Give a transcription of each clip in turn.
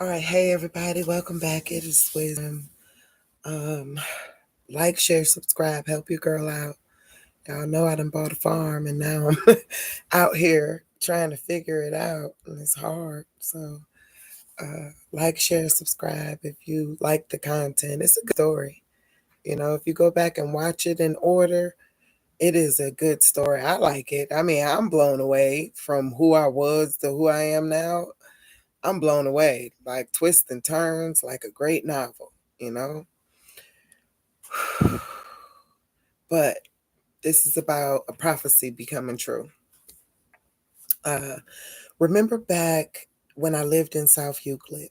All right, hey everybody, welcome back. It is Wisdom. Like, share, subscribe, help your girl out. Y'all know I done bought a farm and now I'm out here trying to figure it out, and it's hard. So, like, share, subscribe if you like the content. It's a good story. If you go back and watch it in order, it is a good story. I like it. I mean, I'm blown away from who I was to who I am now. I'm blown away, like twists and turns, like a great novel, you know? But this is about a prophecy becoming true. Remember back when I lived in South Euclid,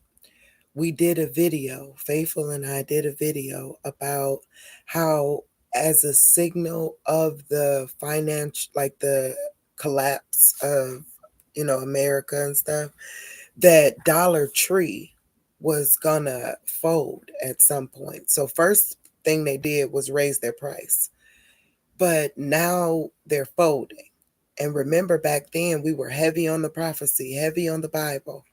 we did a video, Faithful and I did a video about how, as a signal of the like the collapse of, America and stuff, that Dollar Tree was gonna fold at some point. So first thing they did was raise their price. But now they're folding. And remember back then we were heavy on the prophecy, heavy on the Bible,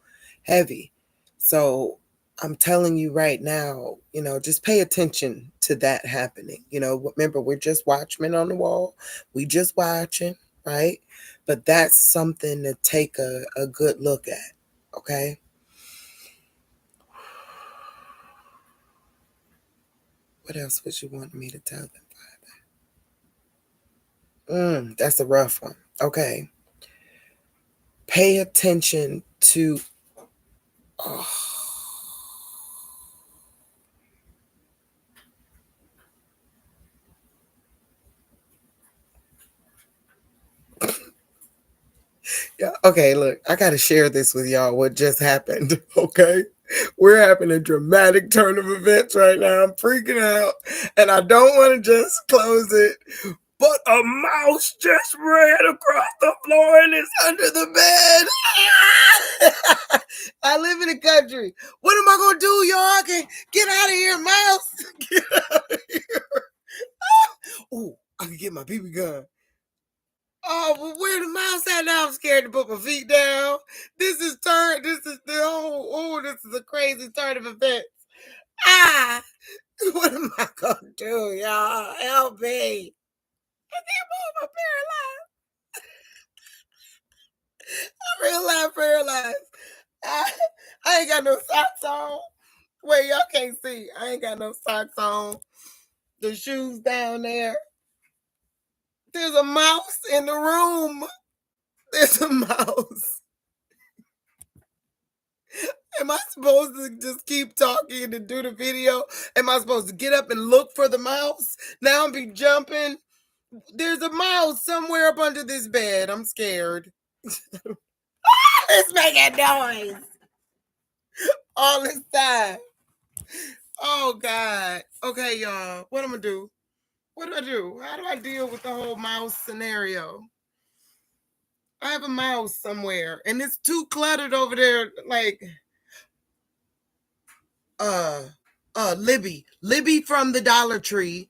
heavy. So I'm telling you right now, just pay attention to that happening. Remember, we're just watchmen on the wall. We just watching, right? But that's something to take a good look at. Okay. What else would you want me to tell them, Father? That's a rough one. Okay. Pay attention to. Oh. Yeah. Okay. Look, I got to share this with y'all. What just happened? Okay. We're having a dramatic turn of events right now. I'm freaking out, and I don't want to just close it. But a mouse just ran across the floor and is under the bed. I live in the country. What am I gonna do, y'all? I can get out of here, mouse. Get out of here. Oh, I can get my BB gun. Oh, but where the mouse at now? I'm scared to put my feet down. This is the whole. Oh, this is a crazy turn of events. Ah, what am I gonna do, y'all? Help me! I can't move. I'm paralyzed. I'm real life paralyzed. I ain't got no socks on. Wait, y'all can't see. I ain't got no socks on. The shoes down there. There's a mouse in the room. There's a mouse. Am I supposed to just keep talking and do the video? Am I supposed to get up and look for the mouse? Now I'm be jumping. There's a mouse somewhere up under this bed. I'm scared. It's making noise all this time. Oh God. Okay, y'all. What I'm gonna do? What do I do? How do I deal with the whole mouse scenario? I have a mouse somewhere, and it's too cluttered over there. Like, Libby from the Dollar Tree,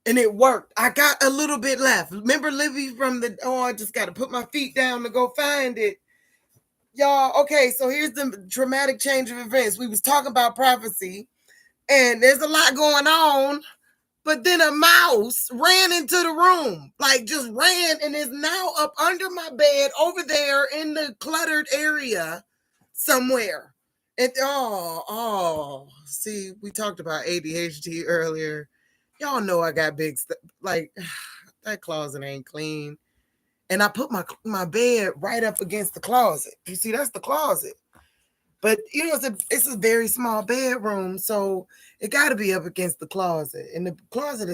and it worked. I got a little bit left. Remember Libby from the? Oh, I just got to put my feet down to go find it, y'all. Okay, so here's the dramatic change of events. We was talking about prophecy, and there's a lot going on. But then a mouse ran into the room, like just ran, and is now up under my bed over there in the cluttered area somewhere. And see, we talked about ADHD earlier. Y'all know I got big stuff. Like, that closet ain't clean. And I put my bed right up against the closet. You see, that's the closet. But it's a very small bedroom, so it got to be up against the closet, and the closet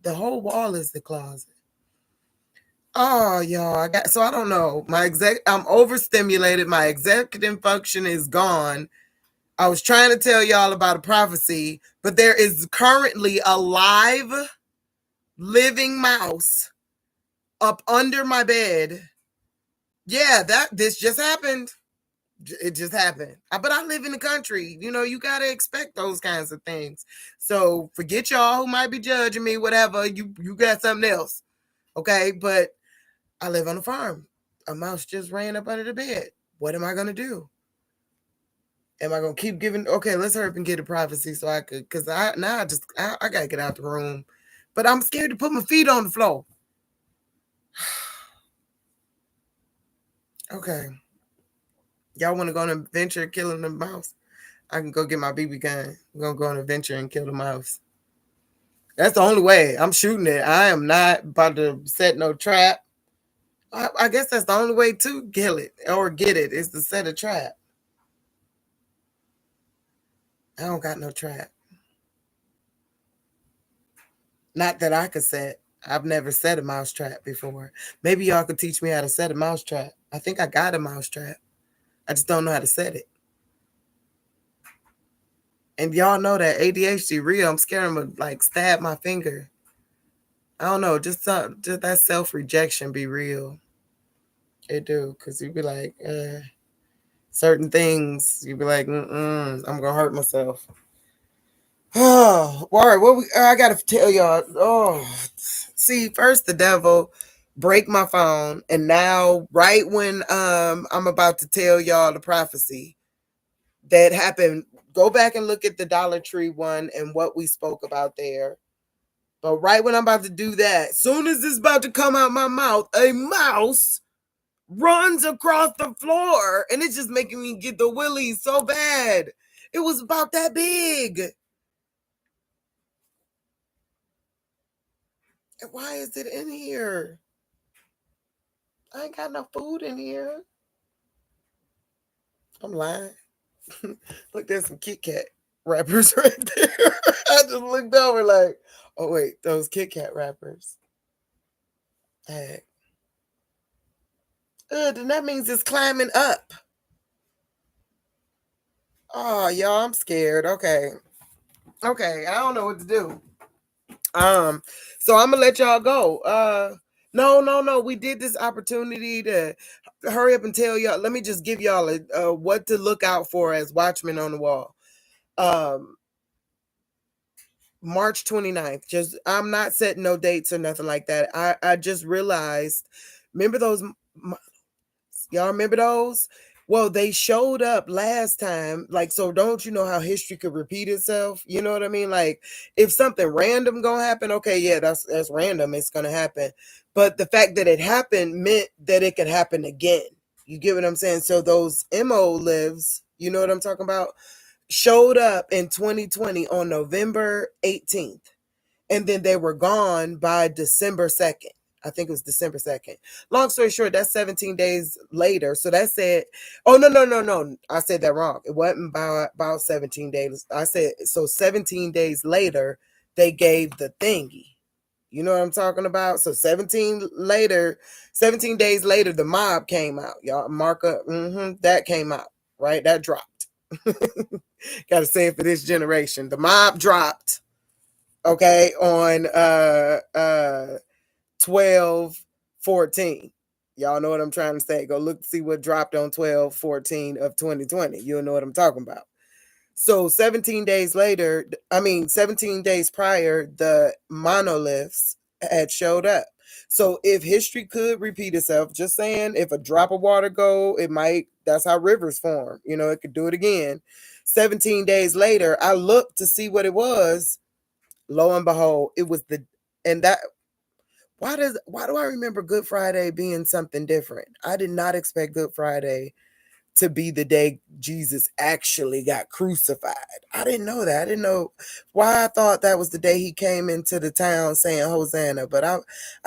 the whole wall is the closet. Oh, y'all, I don't know. I'm overstimulated. My executive function is gone. I was trying to tell y'all about a prophecy, but there is currently a live, living mouse up under my bed. Yeah, this just happened. It just happened. But I live in the country. You got to expect those kinds of things. So forget y'all who might be judging me, whatever. You got something else. Okay. But I live on a farm. A mouse just ran up under the bed. What am I going to do? Am I gonna keep giving? Okay, let's hurry up and get a prophecy so I could, cause I gotta get out the room, but I'm scared to put my feet on the floor. Okay, y'all want to go on an adventure killing the mouse? I can go get my BB gun. We're gonna go on an adventure and kill the mouse. That's the only way. I'm shooting it. I am not about to set no trap. I guess that's the only way to kill it or get it is to set a trap. I don't got no trap. Not that I could set. I've never set a mouse trap before. Maybe y'all could teach me how to set a mouse trap. I think I got a mouse trap. I just don't know how to set it. And y'all know that ADHD real. I'm scared to like stab my finger. I don't know. Just that self rejection be real. It do, cause you be like certain things. You be like, I'm gonna hurt myself. Oh, all right. I gotta tell y'all. Oh, see, first the devil break my phone, and now right when I'm about to tell y'all the prophecy that happened, go back and look at the Dollar Tree one and what we spoke about there. But right when I'm about to do that, soon as it's about to come out my mouth, a mouse runs across the floor, and it's just making me get the willies so bad. It was about that big. Why is it in here? I ain't got no food in here. I'm lying. Look, there's some Kit Kat wrappers right there. I just looked over like, oh wait, those Kit Kat wrappers. Heck. Then that means it's climbing up. Oh, y'all, I'm scared. Okay. Okay, I don't know what to do. So I'm gonna let y'all go. No. We did this opportunity to hurry up and tell y'all. Let me just give y'all what to look out for as Watchmen on the Wall. March 29th. Just I'm not setting no dates or nothing like that. I just realized. Remember those? Y'all remember those? Well, they showed up last time. Like, so don't you know how history could repeat itself? You know what I mean? Like, if something random gonna happen, okay, yeah, that's random. It's gonna happen. But the fact that it happened meant that it could happen again. You get what I'm saying? So those MO lives, you know what I'm talking about, showed up in 2020 on November 18th. And then they were gone by December 2nd. I think it was December 2nd. Long story short, that's 17 days later. So that said, oh, no. I said that wrong. It wasn't about 17 days. I said, so 17 days later, they gave the thingy. You know what I'm talking about? So 17 days later, the mob came out. Y'all mark up. That came out, right? That dropped. Got to say it for this generation. The mob dropped, okay, on 12/14. Y'all know what I'm trying to say. Go look to see what dropped on 12/14 of 2020. You'll know what I'm talking about. So 17 days later, 17 days prior, the monoliths had showed up. So if history could repeat itself, just saying, if a drop of water go, it might, that's how rivers form. You know, it could do it again. 17 days later, I looked to see what it was. Lo and behold, it was and that, why do I remember Good Friday being something different? I did not expect Good Friday to be the day Jesus actually got crucified. I didn't know that. I didn't know why. I thought that was the day he came into the town saying Hosanna, but I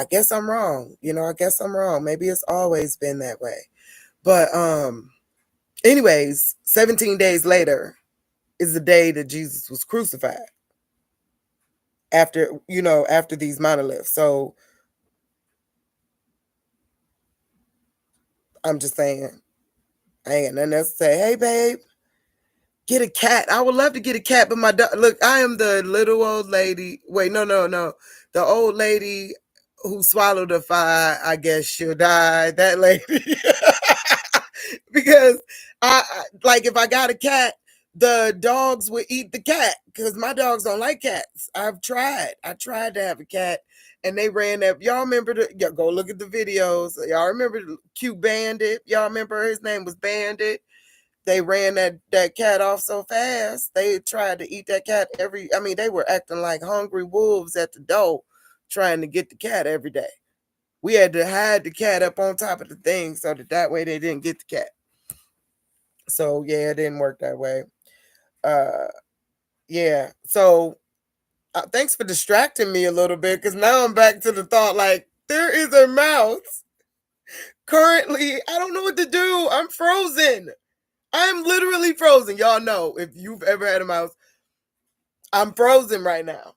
guess I'm wrong. You know, I guess I'm wrong. Maybe it's always been that way. But anyways, 17 days later is the day that Jesus was crucified. After these monoliths. So I'm just saying, I ain't got nothing else to say. Hey, babe, get a cat. I would love to get a cat, but look, I am the little old lady. Wait, no. The old lady who swallowed a fire, I guess she'll die. That lady. Because like if I got a cat, the dogs would eat the cat because my dogs don't like cats. I tried to have a cat and they ran up. Y'all remember go look at the videos. Y'all remember the cute Bandit? Y'all remember his name was Bandit? they ran that cat off so fast. They tried to eat that cat they were acting like hungry wolves at the door, trying to get the cat every day. We had to hide the cat up on top of the thing so that way they didn't get the cat. So yeah, it didn't work that way. Uh, yeah. So thanks for distracting me a little bit, because now I'm back to the thought like there is a mouse. Currently, I don't know what to do. I'm frozen. I'm literally frozen. Y'all know if you've ever had a mouse, I'm frozen right now.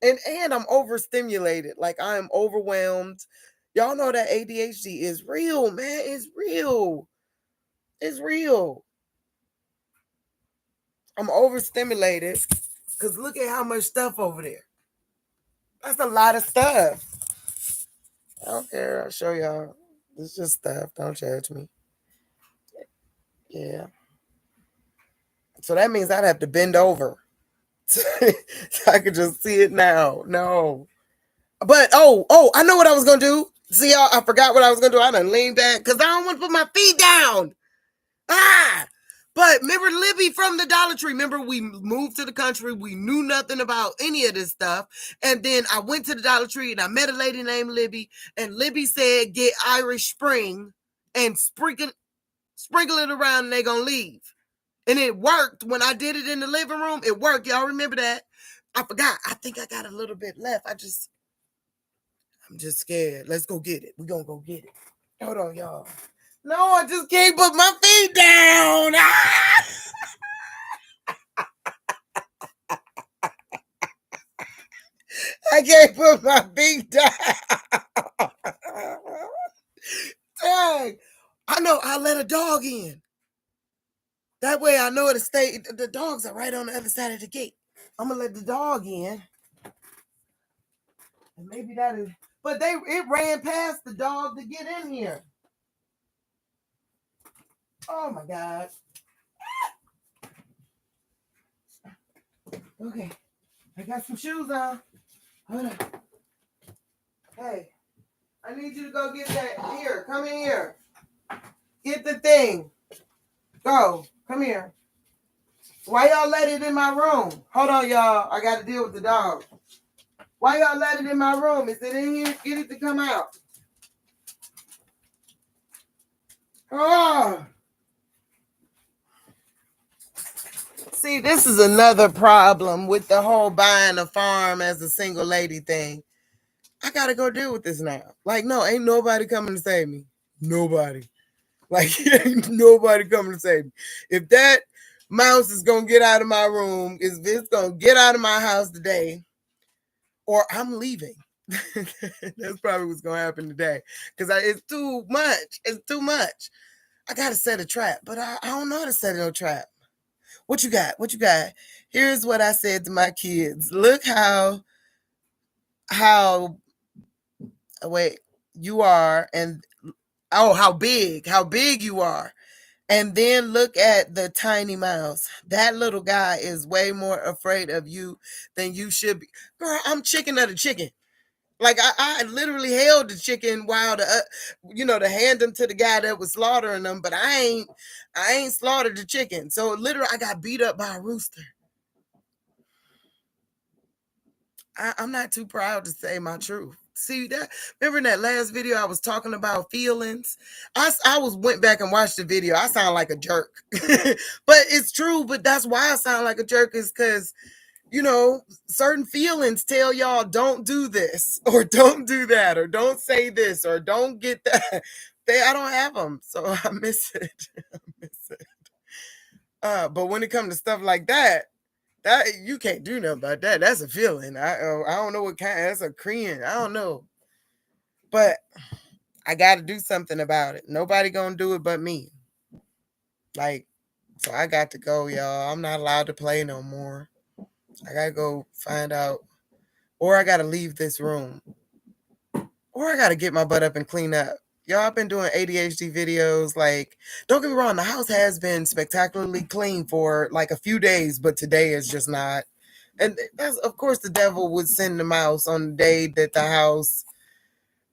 And I'm overstimulated. Like I am overwhelmed. Y'all know that ADHD is real, man. It's real. It's real. I'm overstimulated because look at how much stuff over there. That's a lot of stuff. I don't care. I'll show y'all. It's just stuff. Don't judge me. Yeah. So that means I'd have to bend over. So I could just see it now. No. But I know what I was gonna do. See y'all, I forgot what I was gonna do. I done lean back because I don't want to put my feet down. Ah! But remember Libby from the Dollar Tree? Remember we moved to the country. We knew nothing about any of this stuff. And then I went to the Dollar Tree and I met a lady named Libby. And Libby said, get Irish Spring and sprinkle it around and they gonna leave. And it worked. When I did it in the living room, it worked. Y'all remember that? I forgot. I think I got a little bit left. I'm just scared. Let's go get it. We're gonna go get it. Hold on, y'all. No, I just can't put my feet down. Ah! I can't put my feet down. Dang. I know I let a dog in. That way I know it'll stay. The dogs are right on the other side of the gate. I'm gonna let the dog in. And maybe that is, but it ran past the dog to get in here. Oh my God. Okay. I got some shoes on. Hold on. Hey, I need you to go get that. Here, come in here. Get the thing. Go. Come here. Why y'all let it in my room? Hold on, y'all. I got to deal with the dog. Why y'all let it in my room? Is it in here? Get it to come out. Oh. See, this is another problem with the whole buying a farm as a single lady thing. I got to go deal with this now. Like, no, ain't nobody coming to save me. Nobody. Like, ain't nobody coming to save me. If that mouse is going to get out of my room, if it's going to get out of my house today, or I'm leaving. That's probably what's going to happen today. Because it's too much. It's too much. I got to set a trap, but I don't know how to set no trap. What you got? What you got? Here's what I said to my kids. Look how wait, you are, and how big you are. And then look at the tiny mouse. That little guy is way more afraid of you than you should be. Girl, I'm chicken of the chicken. Like I literally held the chicken while to hand them to the guy that was slaughtering them, but I ain't slaughtered the chicken. So literally I got beat up by a rooster. I'm not too proud to say my truth. See that? Remember in that last video I was talking about feelings? I went back and watched the video. I sound like a jerk, but it's true. But that's why I sound like a jerk, is because certain feelings tell y'all don't do this or don't do that or don't say this or don't get that. I don't have them, so I miss it. I miss it. But when it comes to stuff like that you can't do nothing about that. That's a feeling. I don't know what kind. That's a Korean. I don't know, but I got to do something about it. Nobody gonna do it but me. Like, so I got to go, y'all. I'm not allowed to play no more. I gotta go find out, or I gotta leave this room, or I gotta get my butt up and clean up. Y'all, I've been doing ADHD videos. Like, don't get me wrong, the house has been spectacularly clean for like a few days, but today is just not. And that's, of course, the devil would send the mouse on the day that the house,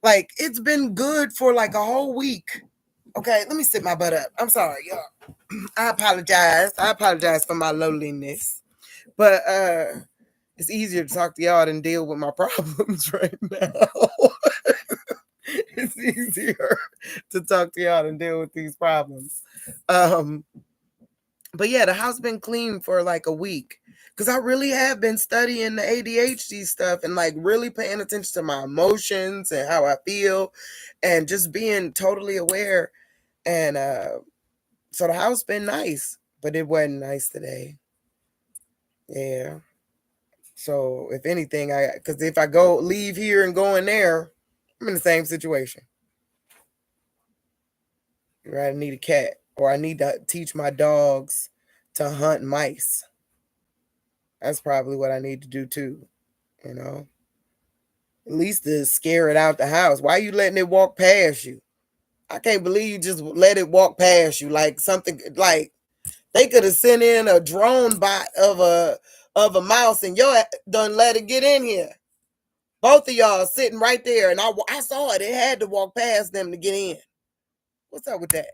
like, it's been good for like a whole week. Okay, let me sit my butt up. I'm sorry, y'all. I apologize. I apologize for my lowliness. But it's easier to talk to y'all than deal with my problems right now. It's easier to talk to y'all than deal with these problems. Um, but yeah, the house been clean for like a week. Cause I really have been studying the ADHD stuff and like really paying attention to my emotions and how I feel and just being totally aware. And so the house been nice, but it wasn't nice today. Yeah. So if anything, because if I go leave here and go in there, I'm in the same situation. Right? I need a cat, or I need to teach my dogs to hunt mice. That's probably what I need to do too. You know, at least to scare it out the house. Why you letting it walk past you? I can't believe you just let it walk past you like something like they could have sent in a drone bot of a mouse and y'all done let it get in here. Both of y'all sitting right there, and I saw it. It had to walk past them to get in. What's up with that?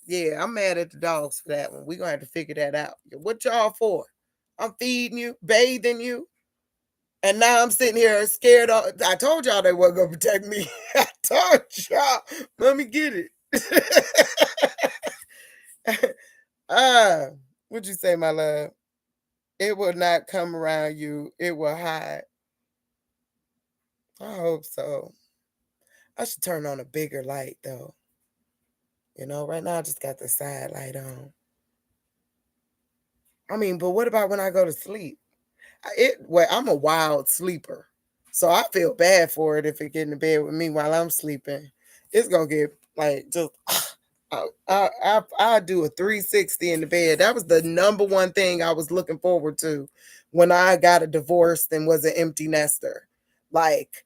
Yeah, I'm mad at the dogs for that one. We're gonna have to figure that out. What y'all for? I'm feeding you, bathing you, and now I'm sitting here scared. I told y'all they weren't gonna protect me. I told y'all. Let me get it. Ah, what'd you say, my love? It will not come around you. It will hide. I hope so. I should turn on a bigger light though. Right now I just got the side light on. I mean, but what about when I go to sleep? Well, I'm a wild sleeper, so I feel bad for it if it get in the bed with me while I'm sleeping. It's gonna get like just. I do a 360 in the bed. That was the number one thing I was looking forward to when I got a divorce and was an empty nester. Like,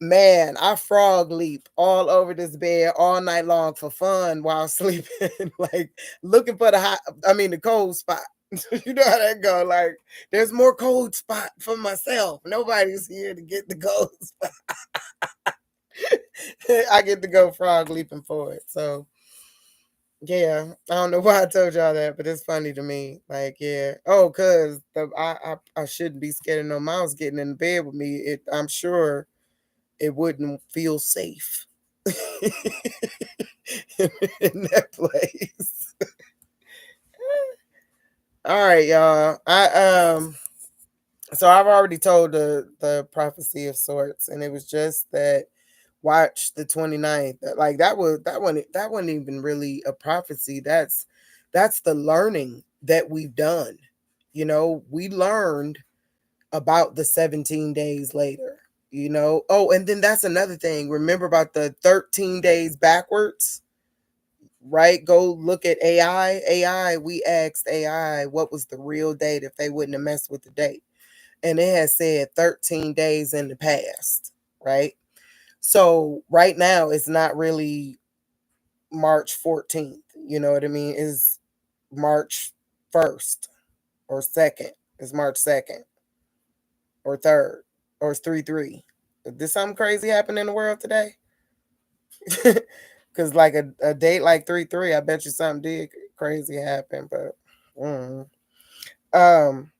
man, I frog leap all over this bed all night long for fun while sleeping, like looking for the cold spot. You know how that go. Like, there's more cold spot for myself. Nobody's here to get the cold spot. I get to go frog leaping for it. So yeah, I don't know why I told y'all that, but it's funny to me. Like, yeah. Oh, cause I shouldn't be scared of no mouse getting in the bed with me. I'm sure it wouldn't feel safe in that place. All right, y'all. So I've already told the prophecy of sorts, and it was just that watch the 29th. Like that wasn't even really a prophecy. That's the learning that we've done. We learned about the 17 days later. Oh, and then that's another thing. Remember about the 13 days backwards, right? Go look at AI. We asked AI what was the real date if they wouldn't have messed with the date. And it has said 13 days in the past, right? So right now it's not really March 14th. You know what I mean? It's March 1st or 2nd. It's March 2nd or 3rd or it's 3-3. Did something crazy happen in the world today? Because like a date like 3-3, I bet you something did crazy happen. But um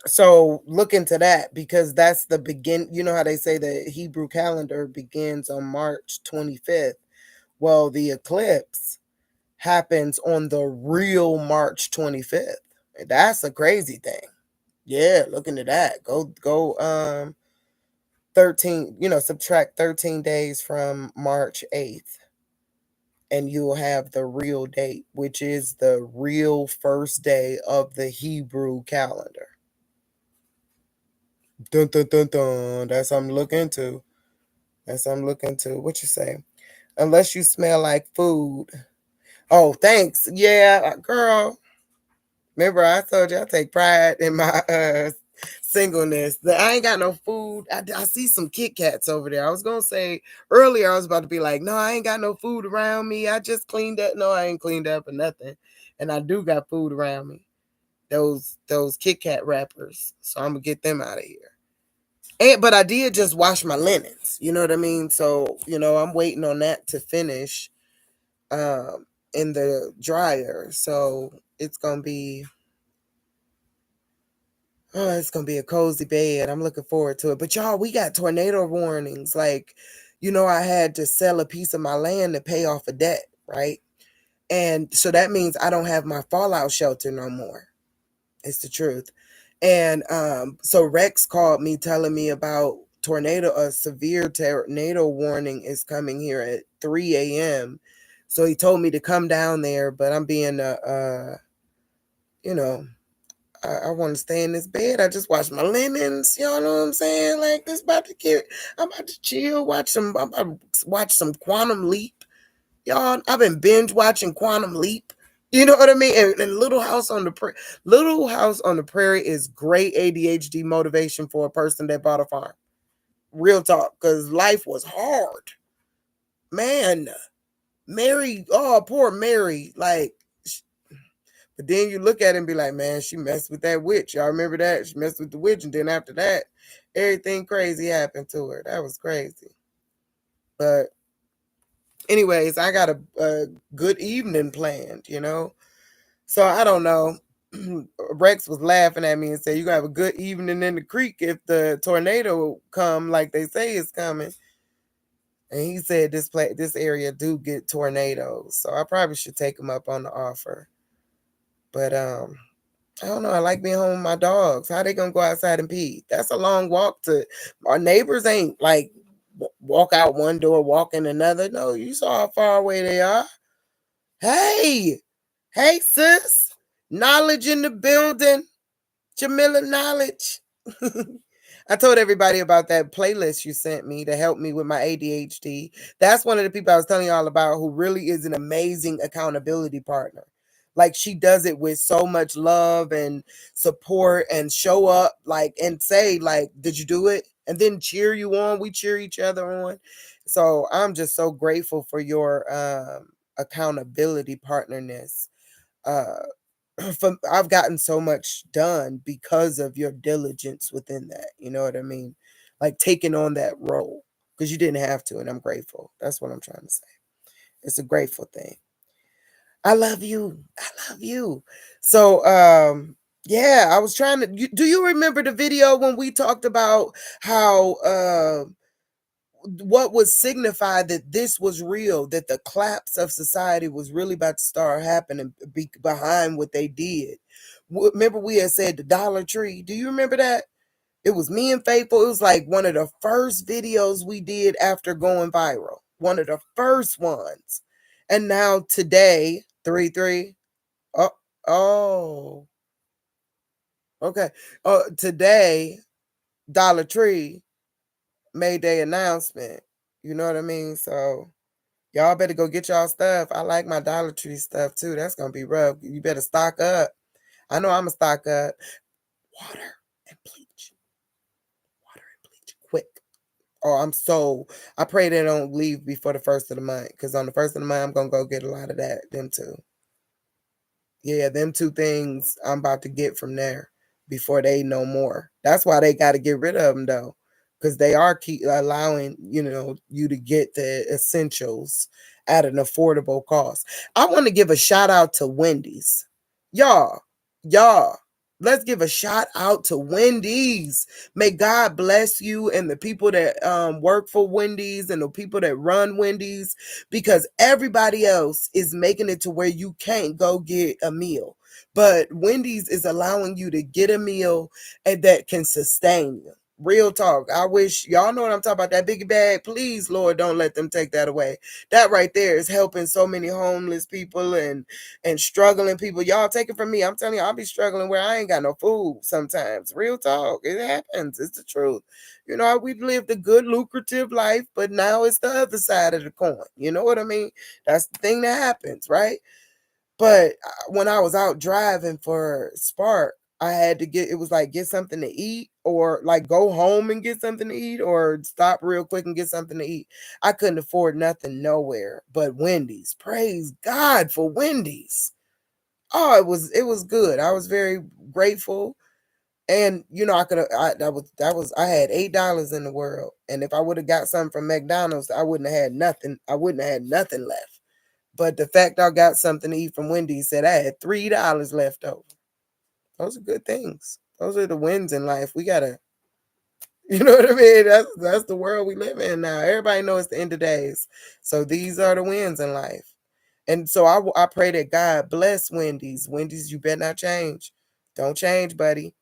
so look into that because that's the begin. You know how they say the Hebrew calendar begins on March 25th. Well, the eclipse happens on the real March 25th. That's a crazy thing. Yeah, look into that. Go 13, subtract 13 days from March 8th and you'll have the real date, which is the real first day of the Hebrew calendar. Dun dun dun dun. That's what I'm looking into. That's what I'm looking to. What you say? Unless you smell like food. Oh, thanks. Yeah, girl. Remember, I told you I take pride in my singleness. That I ain't got no food. I see some Kit Kats over there. I was gonna say earlier. I was about to be like, no, I ain't got no food around me. I just cleaned up. No, I ain't cleaned up or nothing. And I do got food around me. Those Kit Kat wrappers. So I'm gonna get them out of here. But I did just wash my linens. You know what I mean? So, I'm waiting on that to finish in the dryer. So it's gonna be a cozy bed. I'm looking forward to it. But y'all, we got tornado warnings. Like, I had to sell a piece of my land to pay off a debt, right? And so that means I don't have my fallout shelter no more. It's the truth. And so Rex called me telling me about a severe tornado warning is coming here at 3 a.m. So he told me to come down there, but I'm being you know, I want to stay in this bed. I just watch my linens. Y'all know what I'm saying? Like this I'm about to chill, I'm about to watch some Quantum Leap. Y'all, I've been binge watching Quantum Leap. You know what I mean? And Little House on the Prairie is great ADHD motivation for a person that bought a farm. Real talk, because life was hard. Man, Mary, oh, poor Mary. Like, but then you look at it and be like, man, she messed with that witch. Y'all remember that? She messed with the witch. And then after that, everything crazy happened to her. That was crazy. But anyways, I got a good evening planned. So I don't know. Rex was laughing at me and said, "You gonna have a good evening in the creek if the tornado come like they say it's coming." And he said this area do get tornadoes, so I probably should take him up on the offer. But I don't know. I like being home with my dogs. How they gonna go outside and pee? That's a long walk to. Our neighbors ain't like walk out one door, walk in another. No, you saw how far away they are. Hey, hey, sis. Knowledge in the building. Jamila Knowledge. I told everybody about that playlist you sent me to help me with my ADHD. That's one of the people I was telling y'all about who really is an amazing accountability partner. Like she does it with so much love and support and show up like and say like, "Did you do it?" and then cheer you on. We cheer each other on. So I'm just so grateful for your accountability partnerness. Uh I've gotten so much done because of your diligence within that. You know what I mean? Like taking on that role because you didn't have to, and I'm grateful. That's what I'm trying to say. It's a grateful thing. I love you. I love you. So, yeah, I was trying to. Do you remember the video when we talked about how what was signified that this was real, that the collapse of society was really about to start happening behind what they did. Remember, we had said the Dollar Tree. Do you remember that? It was me and Faithful. It was like one of the first videos we did after going viral. One of the first ones. And now today, 3-3. Oh, oh, okay. Today, Dollar Tree made their announcement. You know what I mean? So y'all better go get y'all stuff. I like my Dollar Tree stuff too. That's gonna be rough. You better stock up. I know I'm a stock up. Water and bleach. Water and bleach. Quick. Oh, I pray they don't leave before the first of the month. Because on the first of the month, I'm gonna go get a lot of that. Them too. Yeah, them two things I'm about to get from there before they know more. That's why they got to get rid of them though, because they are keep allowing you to get the essentials at an affordable cost. I want to give a shout out to Wendy's, y'all, y'all. Let's give a shout out to Wendy's. May God bless you and the people that work for Wendy's and the people that run Wendy's, because everybody else is making it to where you can't go get a meal. But Wendy's is allowing you to get a meal and that can sustain you. Real talk. I wish y'all know what I'm talking about. That biggie bag, please, Lord, don't let them take that away. That right there is helping so many homeless people and struggling people. Y'all take it from me. I'm telling you, I'll be struggling where I ain't got no food sometimes. Real talk. It happens. It's the truth. We lived a good, lucrative life, but now it's the other side of the coin. You know what I mean? That's the thing that happens, right? But when I was out driving for Spark, I had to it was like get something to eat or like go home and get something to eat or stop real quick and get something to eat. I couldn't afford nothing nowhere but Wendy's. Praise God for Wendy's. Oh, it was good. I was very grateful. And I could have. I had $8 in the world, and if I would have got something from McDonald's, I wouldn't have had nothing. I wouldn't have had nothing left. But the fact I got something to eat from Wendy's said I had $3 left over. Those are good things. Those are the wins in life. We gotta, you know what I mean? That's the world we live in now. Everybody knows it's the end of days. So these are the wins in life. And so I pray that God bless Wendy's. Wendy's, you better not change. Don't change, buddy.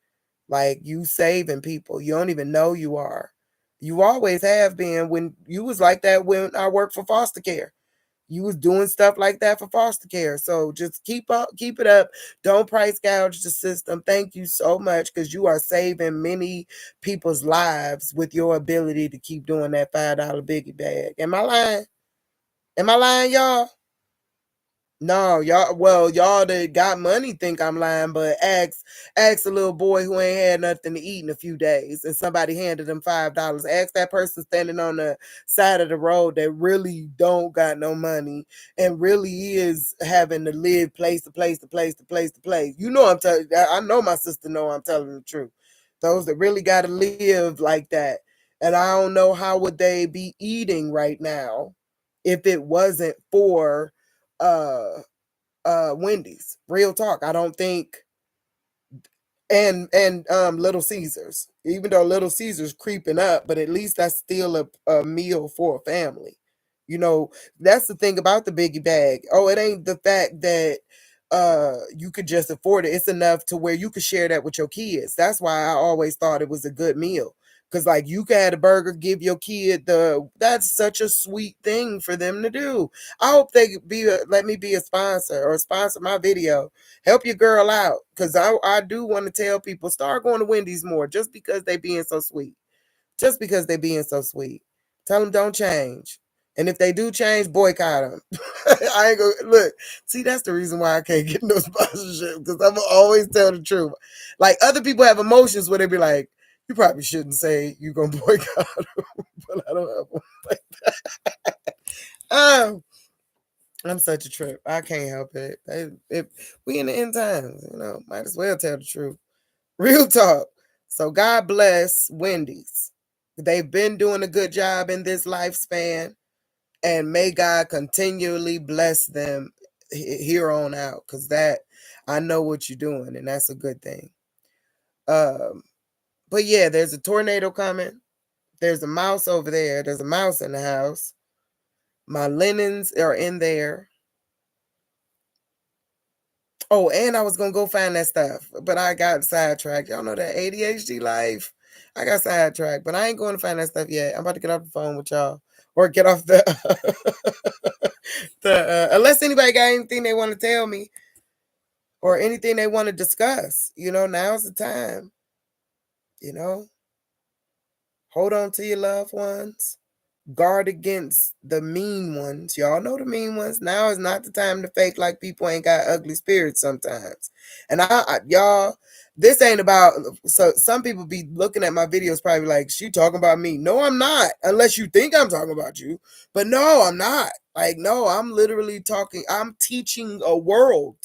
Like, you saving people. You don't even know you are. You always have been. When you was like that when I worked for foster care. You was doing stuff like that for foster care. So just keep it up. Don't price gouge the system. Thank you so much, because you are saving many people's lives with your ability to keep doing that $5 biggie bag. Am I lying? Am I lying, y'all? No, y'all that got money think I'm lying, but ask a little boy who ain't had nothing to eat in a few days, and somebody handed him $5. Ask that person standing on the side of the road that really don't got no money and really is having to live place to place to place to place to place. You know I'm telling. I know my sister know I'm telling the truth. Those that really got to live like that, and I don't know how would they be eating right now if it wasn't for uh Wendy's. Real talk. I don't think, and Little Caesars. Even though Little Caesars creeping up, but at least that's still a meal for a family. That's the thing about the biggie bag. Oh, it ain't the fact that you could just afford it. It's enough to where you could share that with your kids. That's why I always thought it was a good meal. Cause like you could have a burger, give your kid that's such a sweet thing for them to do. I hope they let me be a sponsor or sponsor my video. Help your girl out. Cause I do want to tell people, start going to Wendy's more, just because they being so sweet. Just because they being so sweet. Tell them don't change. And if they do change, boycott them. I ain't gonna look. See, that's the reason why I can't get no sponsorship, because I'm gonna always tell the truth. Like, other people have emotions where they be like, "You probably shouldn't say you gonna boycott them," but I don't have one like that. I'm such a trip. I can't help it. We in the end times, might as well tell the truth. Real talk. So God bless Wendy's. They've been doing a good job in this lifespan, and may God continually bless them here on out, because that I know what you're doing, and that's a good thing. But yeah, there's a tornado coming. There's a mouse over there. There's a mouse in the house. My linens are in there. Oh, and I was gonna go find that stuff, but I got sidetracked. Y'all know that ADHD life. I got sidetracked, but I ain't going to find that stuff yet. I'm about to get off the phone with y'all, or get off the unless anybody got anything they want to tell me or anything they want to discuss. Now's the time. Hold on to your loved ones. Guard against the mean ones. Y'all know the mean ones. Now is not the time to fake like people ain't got ugly spirits sometimes. And y'all, this ain't about. So some people be looking at my videos probably like, she talking about me. No, I'm not. Unless you think I'm talking about you. But no, I'm not. Like, no, I'm literally talking. I'm teaching a world.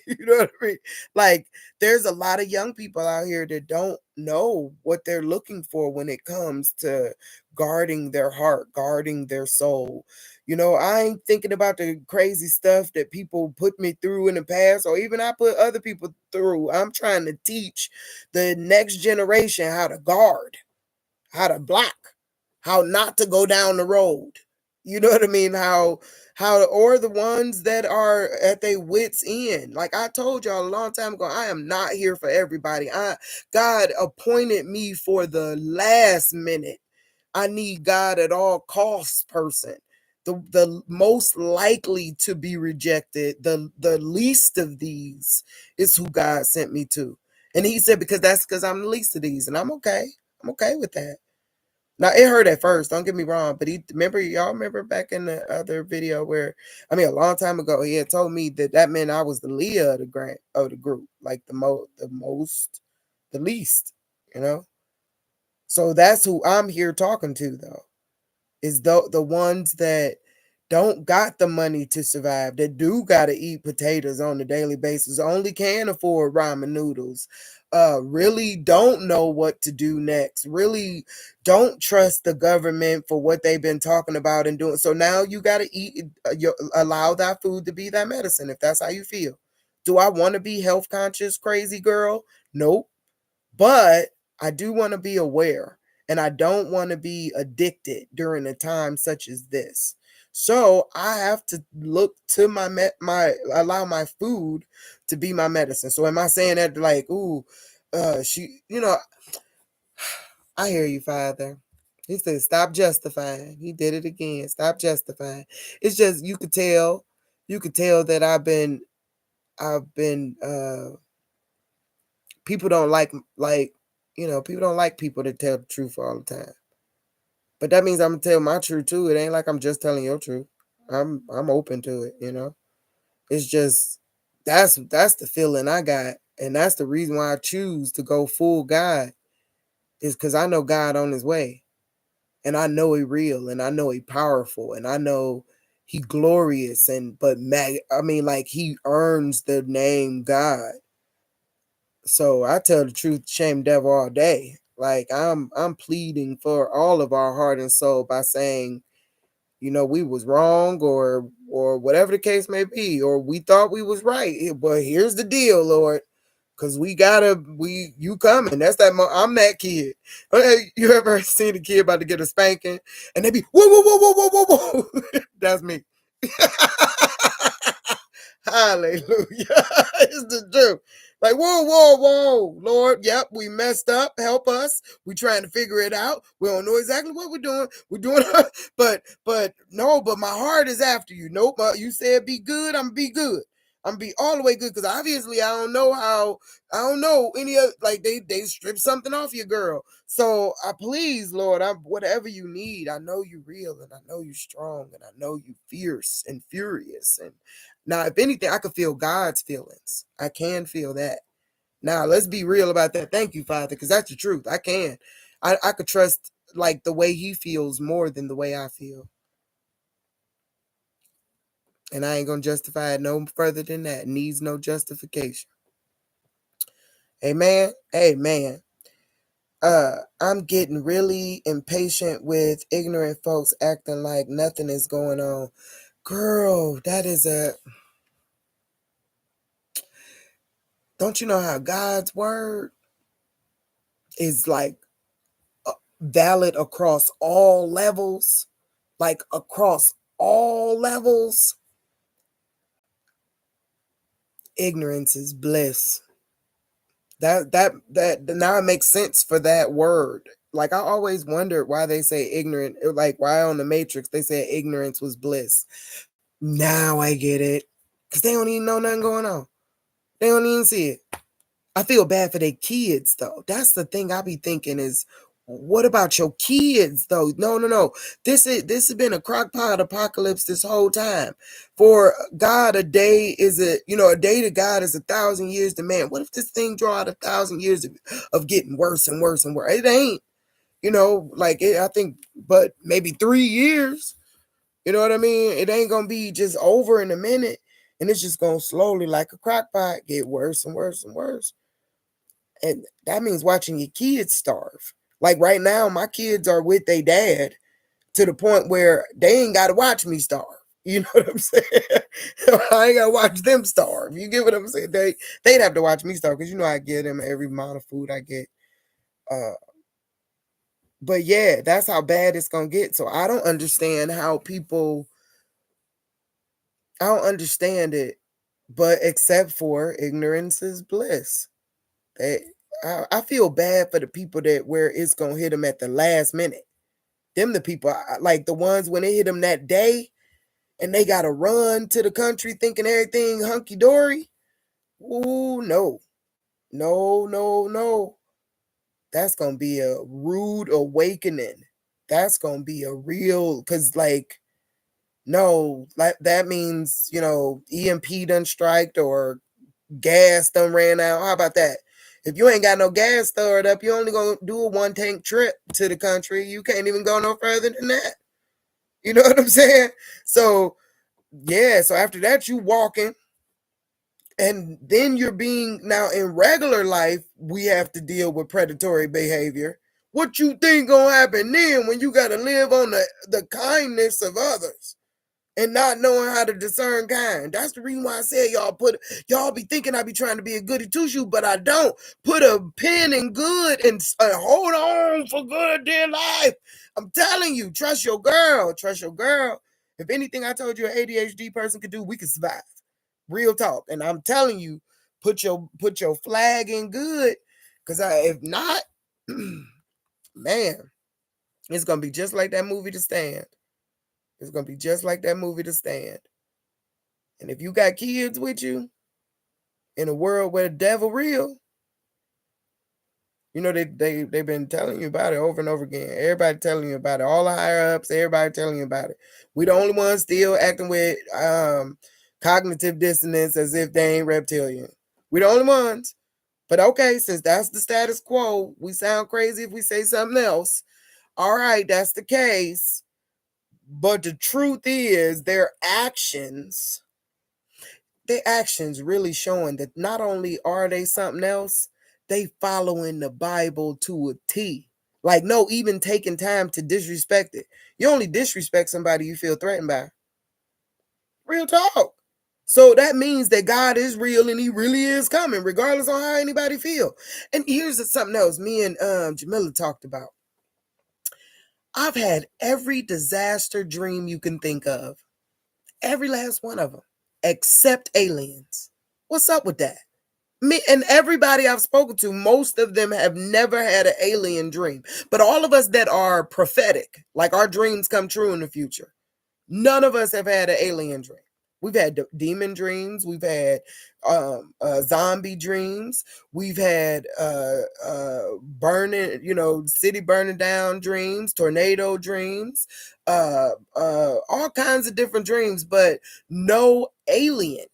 You know what I mean? Like, there's a lot of young people out here that don't know what they're looking for when it comes to guarding their heart, guarding their soul. I ain't thinking about the crazy stuff that people put me through in the past, or even I put other people through. I'm trying to teach the next generation how to guard, how to block, how not to go down the road. You know what I mean? Or the ones that are at their wits end. Like I told y'all a long time ago, I am not here for everybody. God appointed me for the last minute. I need God at all costs person. The most likely to be rejected, the least of these is who God sent me to. And he said, because I'm the least of these, and I'm okay. I'm okay with that. Now it hurt at first, don't get me wrong, but y'all remember back in the other video where, I mean, a long time ago, he had told me that meant I was the leader of the group, like the least, you know. So that's who I'm here talking to, though, is the ones that don't got the money to survive, that do got to eat potatoes on a daily basis, only can afford ramen noodles, really don't know what to do next, really don't trust the government for what they've been talking about and doing. So now you got to eat, allow that food to be that medicine if that's how you feel. Do I want to be health conscious, crazy girl? Nope. But I do want to be aware, and I don't want to be addicted during a time such as this. So I have to look to my allow my food to be my medicine. So am I saying that like, ooh, I hear you, Father. He said, stop justifying. He did it again. Stop justifying. It's just you could tell that I've been people don't people don't like people that tell the truth all the time. But that means I'm gonna tell my truth too. It ain't like I'm just telling your truth. I'm open to it. It's just that's the feeling I got. And that's the reason why I choose to go full God, is because I know God on his way. And I know he real, and I know he powerful, and I know he glorious, and like he earns the name God. So I tell the truth, shame devil all day. Like I'm pleading for all of our heart and soul by saying, we was wrong, or whatever the case may be, or we thought we was right. But here's the deal, Lord. Cause you coming. That's I'm that kid. Hey, you ever seen a kid about to get a spanking and they be whoa, whoa, whoa, whoa, whoa, whoa, whoa. That's me. Hallelujah. It's the truth. Like, whoa, whoa, whoa, Lord. Yep, we messed up. Help us. We trying to figure it out. We don't know exactly what we're doing. We're doing but no, but my heart is after you. Nope. You said be good, I'm be good. I'm be all the way good, because obviously I don't know any of, like, they strip something off your girl. So I please, Lord, I'm whatever you need. I know you real, and I know you strong, and I know you fierce and furious. And now, if anything, I could feel God's feelings. I can feel that. Now, let's be real about that. Thank you, Father, because that's the truth. I can. I could trust like the way he feels more than the way I feel. And I ain't gonna justify it no further than that. It needs no justification. Amen. Amen. I'm getting really impatient with ignorant folks acting like nothing is going on. Girl, don't you know how God's word is like valid across all levels? Like across all levels, ignorance is bliss. That now it makes sense for that word. Like I always wondered why they say ignorant, like why on the Matrix they said ignorance was bliss. Now I get it. Cause they don't even know nothing going on. They don't even see it. I feel bad for their kids though. That's the thing I be thinking is, what about your kids though? No, no, no. This has been a crockpot apocalypse this whole time. For God, a day a day to God is 1,000 years to man. What if this thing draw out 1,000 years of getting worse and worse and worse? It ain't, I think, but maybe 3 years. You know what I mean? It ain't gonna be just over in a minute, and it's just gonna slowly, like a crockpot, get worse and worse and worse. And that means watching your kids starve. Like right now, my kids are with their dad to the point where they ain't got to watch me starve. You know what I'm saying? I ain't gotta watch them starve. You get what I'm saying? They'd have to watch me starve, because I give them every amount of food I get. But yeah, that's how bad it's gonna get. So I don't understand how people. I don't understand it, but except for ignorance is bliss. They, I feel bad for the people that where it's gonna hit them at the last minute. Them the people like the ones when it hit them that day, and they gotta run to the country thinking everything hunky dory. Ooh, no, no, no, no. That's gonna be a rude awakening. That's gonna be a real, cause like, no, like that means EMP done striked, or gas done ran out. How about that? If you ain't got no gas stored up, you only gonna do a 1 tank trip to the country. You can't even go no further than that. You know what I'm saying? So yeah, so after that you walking, and then you're being now in regular life, we have to deal with predatory behavior. What you think gonna happen then when you gotta live on the kindness of others and not knowing how to discern kind? That's the reason why I said y'all be thinking I be trying to be a goody two shoe, but I don't. Put a pin in good and hold on for good dear life. I'm telling you, trust your girl. Trust your girl. If anything I told you an ADHD person could do, we could survive. Real talk. And I'm telling you, put your flag in good. Cause if not, man, it's gonna be just like that movie The Stand. It's gonna be just like that movie The Stand. And if you got kids with you in a world where the devil real, you know they've been telling you about it over and over again. Everybody telling you about it. All the higher ups, everybody telling you about it. We the only ones still acting with cognitive dissonance as if they ain't reptilian. We the only ones. But okay, since that's the status quo, we sound crazy if we say something else. All right, that's the case. But the truth is, their actions really showing that not only are they something else, they following the Bible to a T. Like, no, even taking time to disrespect it. You only disrespect somebody you feel threatened by. Real talk. So that means that God is real and he really is coming, regardless on how anybody feel. And here's something else me and Jamila talked about. I've had every disaster dream you can think of. Every last one of them. Except aliens. What's up with that? Me and everybody I've spoken to, most of them have never had an alien dream. But all of us that are prophetic, like our dreams come true in the future, none of us have had an alien dream. We've had demon dreams. We've had zombie dreams. We've had burning, city burning down dreams, tornado dreams, all kinds of different dreams, but no alien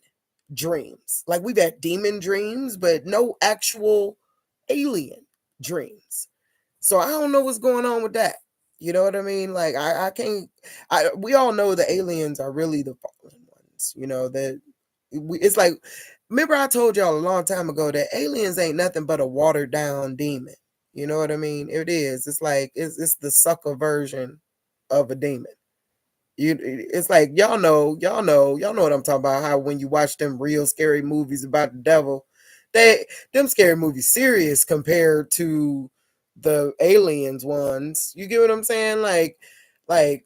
dreams. Like we've had demon dreams, but no actual alien dreams. So I don't know what's going on with that. You know what I mean? Like I can't. We all know the aliens are really the fallen ones. That it's like. Remember, I told y'all a long time ago that aliens ain't nothing but a watered down demon. You know what I mean? It is. It's like it's the sucker version of a demon. It's like y'all know what I'm talking about. How when you watch them real scary movies about the devil, them scary movies serious compared to the aliens ones. You get what I'm saying? Like I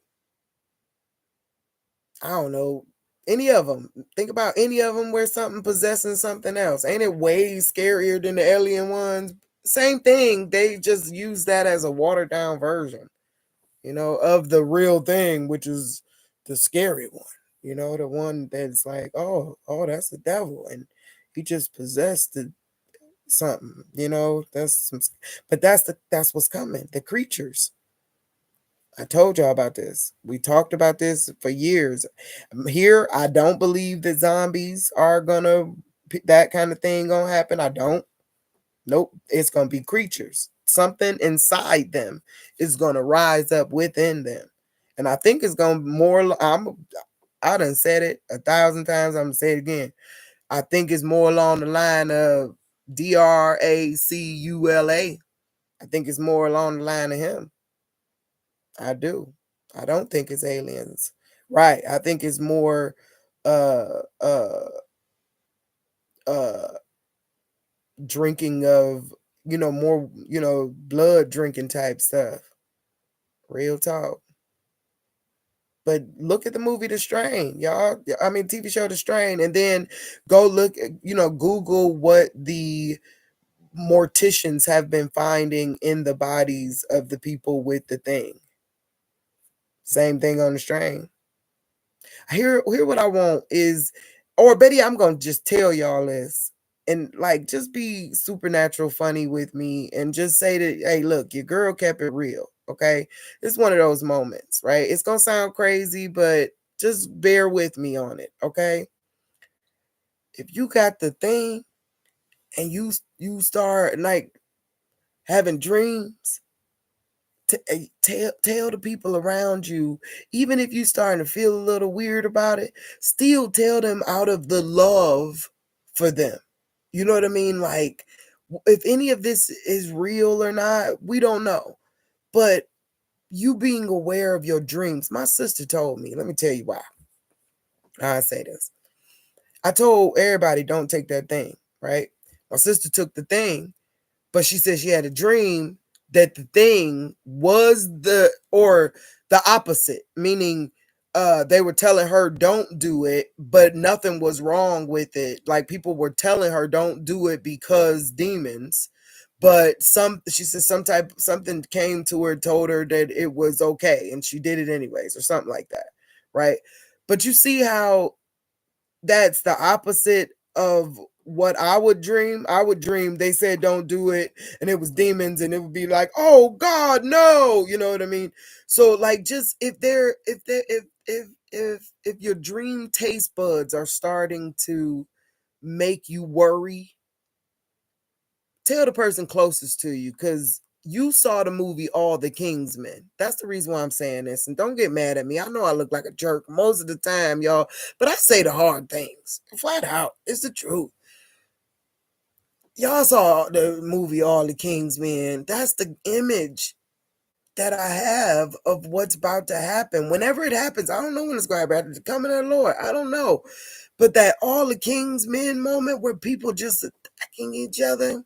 don't know any of them. Think about any of them where something possessing something else. Ain't it way scarier than the alien ones? Same thing. They just use that as a watered down version, of the real thing, which is the scary one. The one that's like, oh, that's the devil, and he just possessed something. That's some, but that's what's coming. The creatures. I told y'all about this. We talked about this for years. Here, I don't believe that zombies are gonna that kind of thing gonna happen. I don't. Nope. It's gonna be creatures. Something inside them is gonna rise up within them, and I think it's gonna more. I done said it 1,000 times. I'm gonna say it again. I think it's more along the line of Dracula. I think it's more along the line of him. I do. I don't think it's aliens. Right. I think it's more uh uh uh drinking of more blood drinking type stuff. Real talk. But look at the movie The Strain, y'all. I mean TV show The Strain, and then go look Google what the morticians have been finding in the bodies of the people with the thing. Same thing on The Strain. Here what I want is, or Betty, I'm gonna just tell y'all this and like just be supernatural funny with me and just say that, hey, look, your girl kept it real. Okay. It's one of those moments, right? It's gonna sound crazy, but just bear with me on it. Okay. If you got the thing and you start like having dreams, tell the people around you, even if you're starting to feel a little weird about it, still tell them out of the love for them. You know what I mean? Like, if any of this is real or not, we don't know. But you being aware of your dreams, my sister told me, let me tell you why I say this. I told everybody, don't take that thing, right? My sister took the thing, but she said she had a dream that the thing was the opposite, meaning they were telling her don't do it, but nothing was wrong with it. Like, people were telling her don't do it because demons, but she said something came to her, told her that it was okay, and she did it anyways, or something like that, right? But you see how that's the opposite of what I would dream. I would dream they said don't do it, and it was demons, and it would be like, oh God, no, you know what I mean? So, like, just if your dream taste buds are starting to make you worry, tell the person closest to you, because you saw the movie All the King's Men. That's the reason why I'm saying this. And don't get mad at me. I know I look like a jerk most of the time, y'all, but I say the hard things flat out. It's the truth. Y'all saw the movie All the King's Men. That's the image that I have of what's about to happen. Whenever it happens, I don't know when it's going to happen. The coming of the Lord, I don't know. But that All the King's Men moment where people just attacking each other,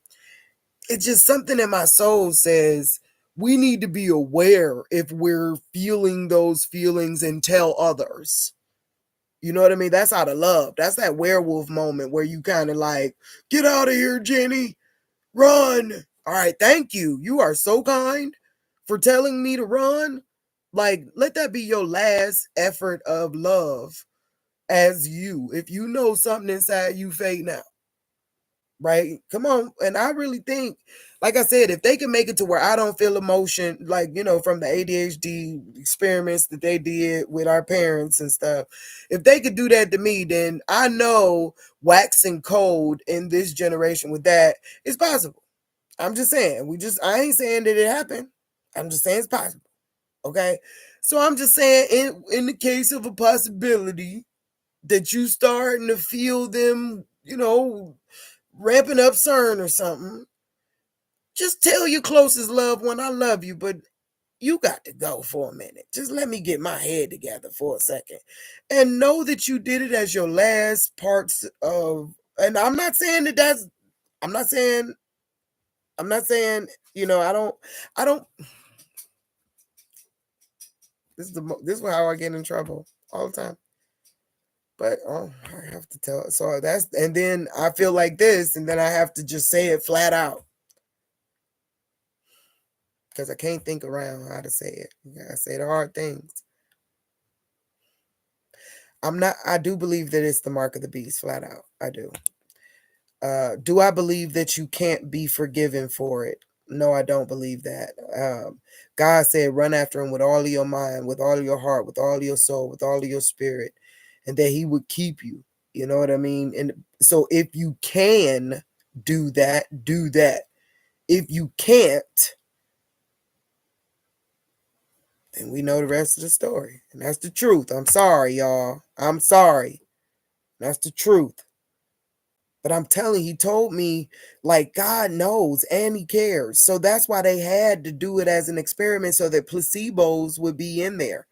it's just something in my soul says we need to be aware if we're feeling those feelings and tell others. You know what I mean? That's out of love. That's that werewolf moment where you kind of like, get out of here, Jenny. Run. All right, thank you. You are so kind for telling me to run. Like, let that be your last effort of love as you. If you know something inside you fading out, right? Come on. And I really think, like I said, if they can make it to where I don't feel emotion, like, from the ADHD experiments that they did with our parents and stuff, if they could do that to me, then I know waxing cold in this generation with that is possible. I'm just saying, I ain't saying that it happened. I'm just saying it's possible. Okay. So I'm just saying, in the case of a possibility that you starting to feel them, ramping up CERN or something, just tell your closest loved one, I love you, but you got to go for a minute. Just let me get my head together for a second. And know that you did it as your last parts of, and I'm not saying I'm not saying, I don't, this is how I get in trouble all the time. But I have to tell. So and then I feel like this, and then I have to just say it flat out because I can't think around how to say it. You gotta say the hard things. I do believe that it's the mark of the beast, flat out. I do. Do I believe that you can't be forgiven for it? No, I don't believe that. God said, run after him with all of your mind, with all of your heart, with all of your soul, with all of your spirit, and that he would keep you. You know what I mean? And so if you can do that, do that. If you can't, then we know the rest of the story. And that's the truth. I'm sorry, y'all. I'm sorry. That's the truth. But I'm telling you, he told me, like, God knows and he cares. So that's why they had to do it as an experiment so that placebos would be in there.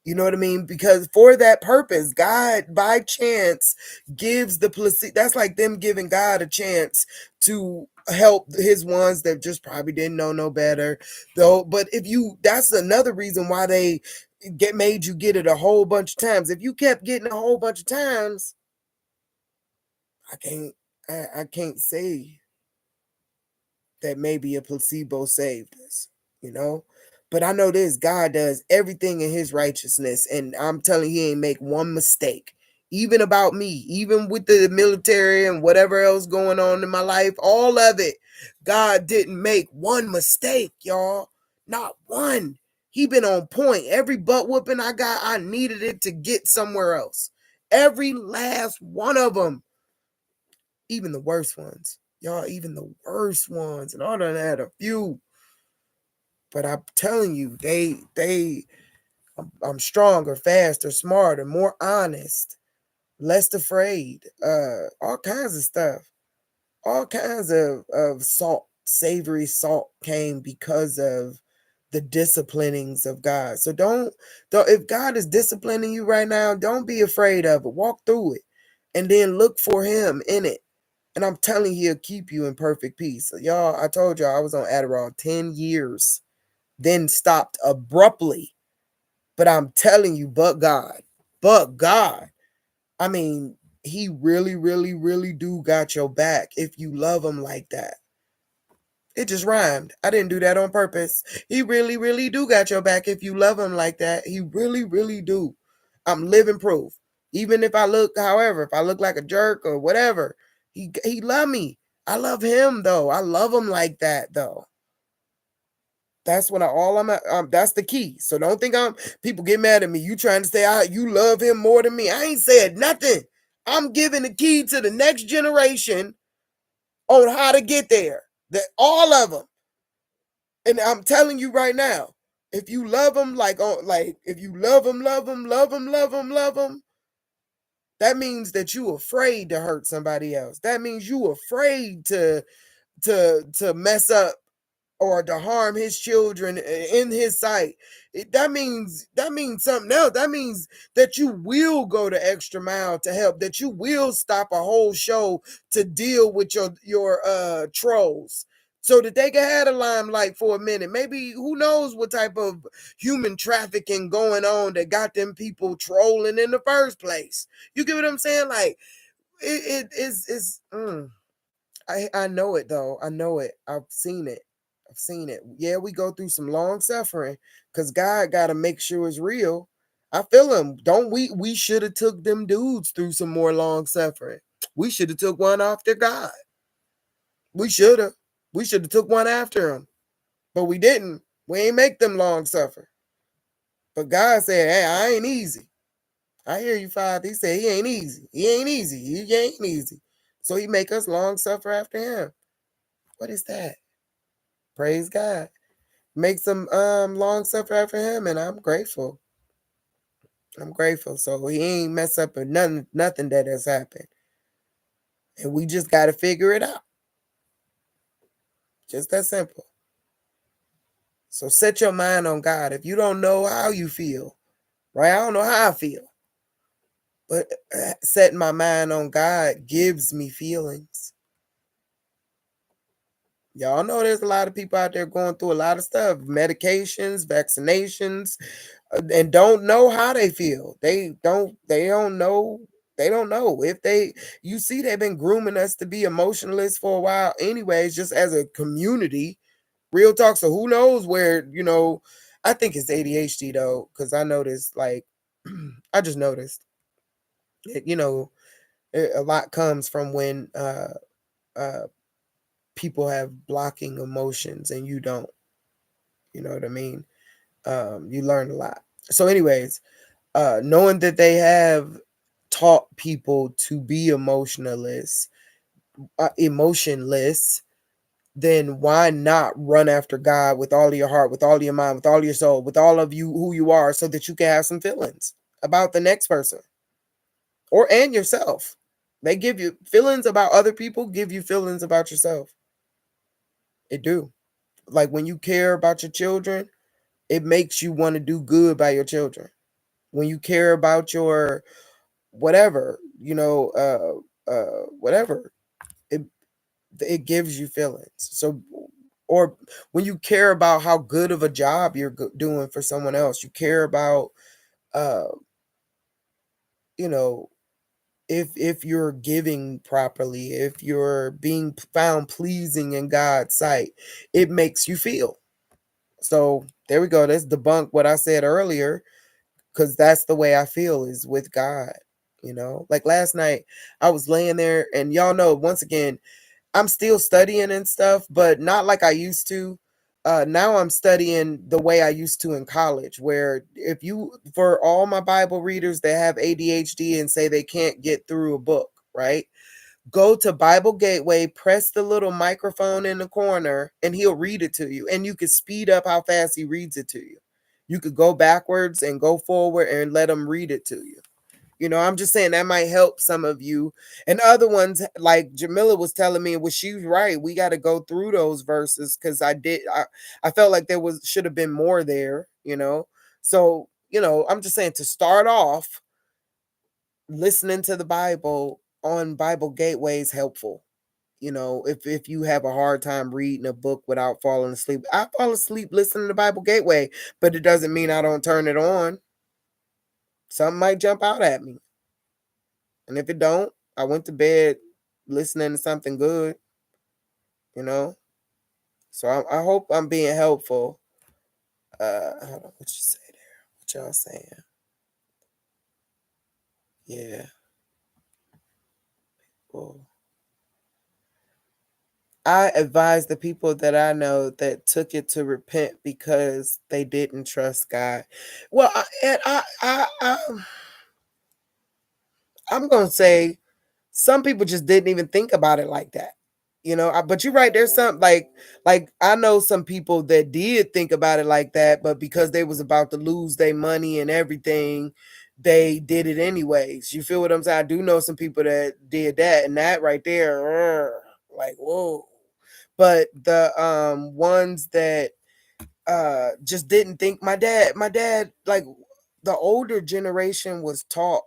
You know what I mean? Because for that purpose, God by chance gives the placebo. That's like them giving God a chance to help his ones that just probably didn't know no better. Though, but that's another reason why they made you get it a whole bunch of times. If you kept getting a whole bunch of times, I can't say that maybe a placebo saved us, you know? But I know this, God does everything in his righteousness, and I'm telling you, he ain't make one mistake. Even about me, even with the military and whatever else going on in my life, all of it, God didn't make one mistake, y'all. Not one. He been on point. Every butt whooping I got, I needed it to get somewhere else. Every last one of them. Even the worst ones. Y'all, even the worst ones. And I done had a few. But I'm telling you, I'm stronger, faster, smarter, more honest, less afraid, all kinds of stuff. All kinds of salt, savory salt came because of the disciplinings of God. So don't if God is disciplining you right now, don't be afraid of it. Walk through it and then look for him in it. And I'm telling you, he'll keep you in perfect peace. So y'all, I told y'all I was on Adderall 10 years, then stopped abruptly. But I'm telling you, but God. I mean, he really, really, really do got your back if you love him like that. It just rhymed. I didn't do that on purpose. He really, really do got your back if you love him like that. He really, really do. I'm living proof. Even if I look, however, if I look like a jerk or whatever, he love me. I love him though. I love him like that though. That's what that's the key. So don't think people get mad at me. You trying to say you love him more than me. I ain't said nothing. I'm giving the key to the next generation on how to get there. That all of them. And I'm telling you right now, if you love him if you love him, love him, love him, love him, love him, that means that you afraid to hurt somebody else. That means you afraid to mess up or to harm his children in his sight. That means something else. That means that you will go the extra mile to help, that you will stop a whole show to deal with your trolls so that they can have the limelight for a minute. Maybe who knows what type of human trafficking going on that got them people trolling in the first place. You get what I'm saying? Like it is I know it though. I know it. I've seen it. I've seen it. Yeah, we go through some long suffering because God got to make sure it's real. I feel him. Don't we? We should have took them dudes through some more long suffering. We should have took one after God. We should have. We should have took one after him, but we didn't. We ain't make them long suffer. But God said, "Hey, I ain't easy." I hear you, Father. He said he ain't easy. He ain't easy. He ain't easy. So he make us long suffer after him. What is that? Praise God. Make some long suffer after him, and I'm grateful. I'm grateful. So he ain't mess up with nothing that has happened. And we just gotta figure it out. Just that simple. So set your mind on God. If you don't know how you feel, right? I don't know how I feel. But setting my mind on God gives me feelings. Y'all know there's a lot of people out there going through a lot of stuff, medications, vaccinations, and don't know how they feel. They don't know. They don't know if you see they've been grooming us to be emotionless for a while anyways, just as a community. Real talk. So who knows where, I think it's ADHD though, because I noticed I just noticed a lot comes from when people have blocking emotions and you don't. You know what I mean? You learn a lot. So, anyways, knowing that they have taught people to be emotionless, then why not run after God with all of your heart, with all of your mind, with all of your soul, with all of you who you are, so that you can have some feelings about the next person and yourself. They give you feelings about other people, give you feelings about yourself. It do. Like when you care about your children, it makes you want to do good by your children. When you care about your whatever, whatever, it it gives you feelings. So, or when you care about how good of a job you're doing for someone else, you care about, uh, you know, if you're giving properly, if you're being found pleasing in God's sight, it makes you feel. So there we go. Let's debunk what I said earlier, because that's the way I feel is with God. Like last night, I was laying there, and y'all know, once again, I'm still studying and stuff, but not like I used to. Now I'm studying the way I used to in college, where for all my Bible readers that have ADHD and say they can't get through a book, right? Go to Bible Gateway, press the little microphone in the corner, and he'll read it to you. And you can speed up how fast he reads it to you. You could go backwards and go forward and let him read it to you. You know, I'm just saying that might help some of you. And other ones, like Jamila was telling me, well, she's right. We got to go through those verses because I felt like there should have been more there, you know. So, you know, I'm just saying to start off, listening to the Bible on Bible Gateway is helpful. You know, if you have a hard time reading a book without falling asleep, I fall asleep listening to Bible Gateway, but it doesn't mean I don't turn it on. Something might jump out at me. And if it don't, I went to bed listening to something good, you know. So I hope I'm being helpful. Hold on, what you say there? What y'all saying? Yeah. Well, I advise the people that I know that took it to repent because they didn't trust God. Well, I'm gonna say some people just didn't even think about it like that. You know, but you're right. There's some like I know some people that did think about it like that, but because they was about to lose their money and everything, they did it anyways. You feel what I'm saying? I do know some people that did that, and that right there, like whoa. But the ones that just didn't think, my dad like the older generation was taught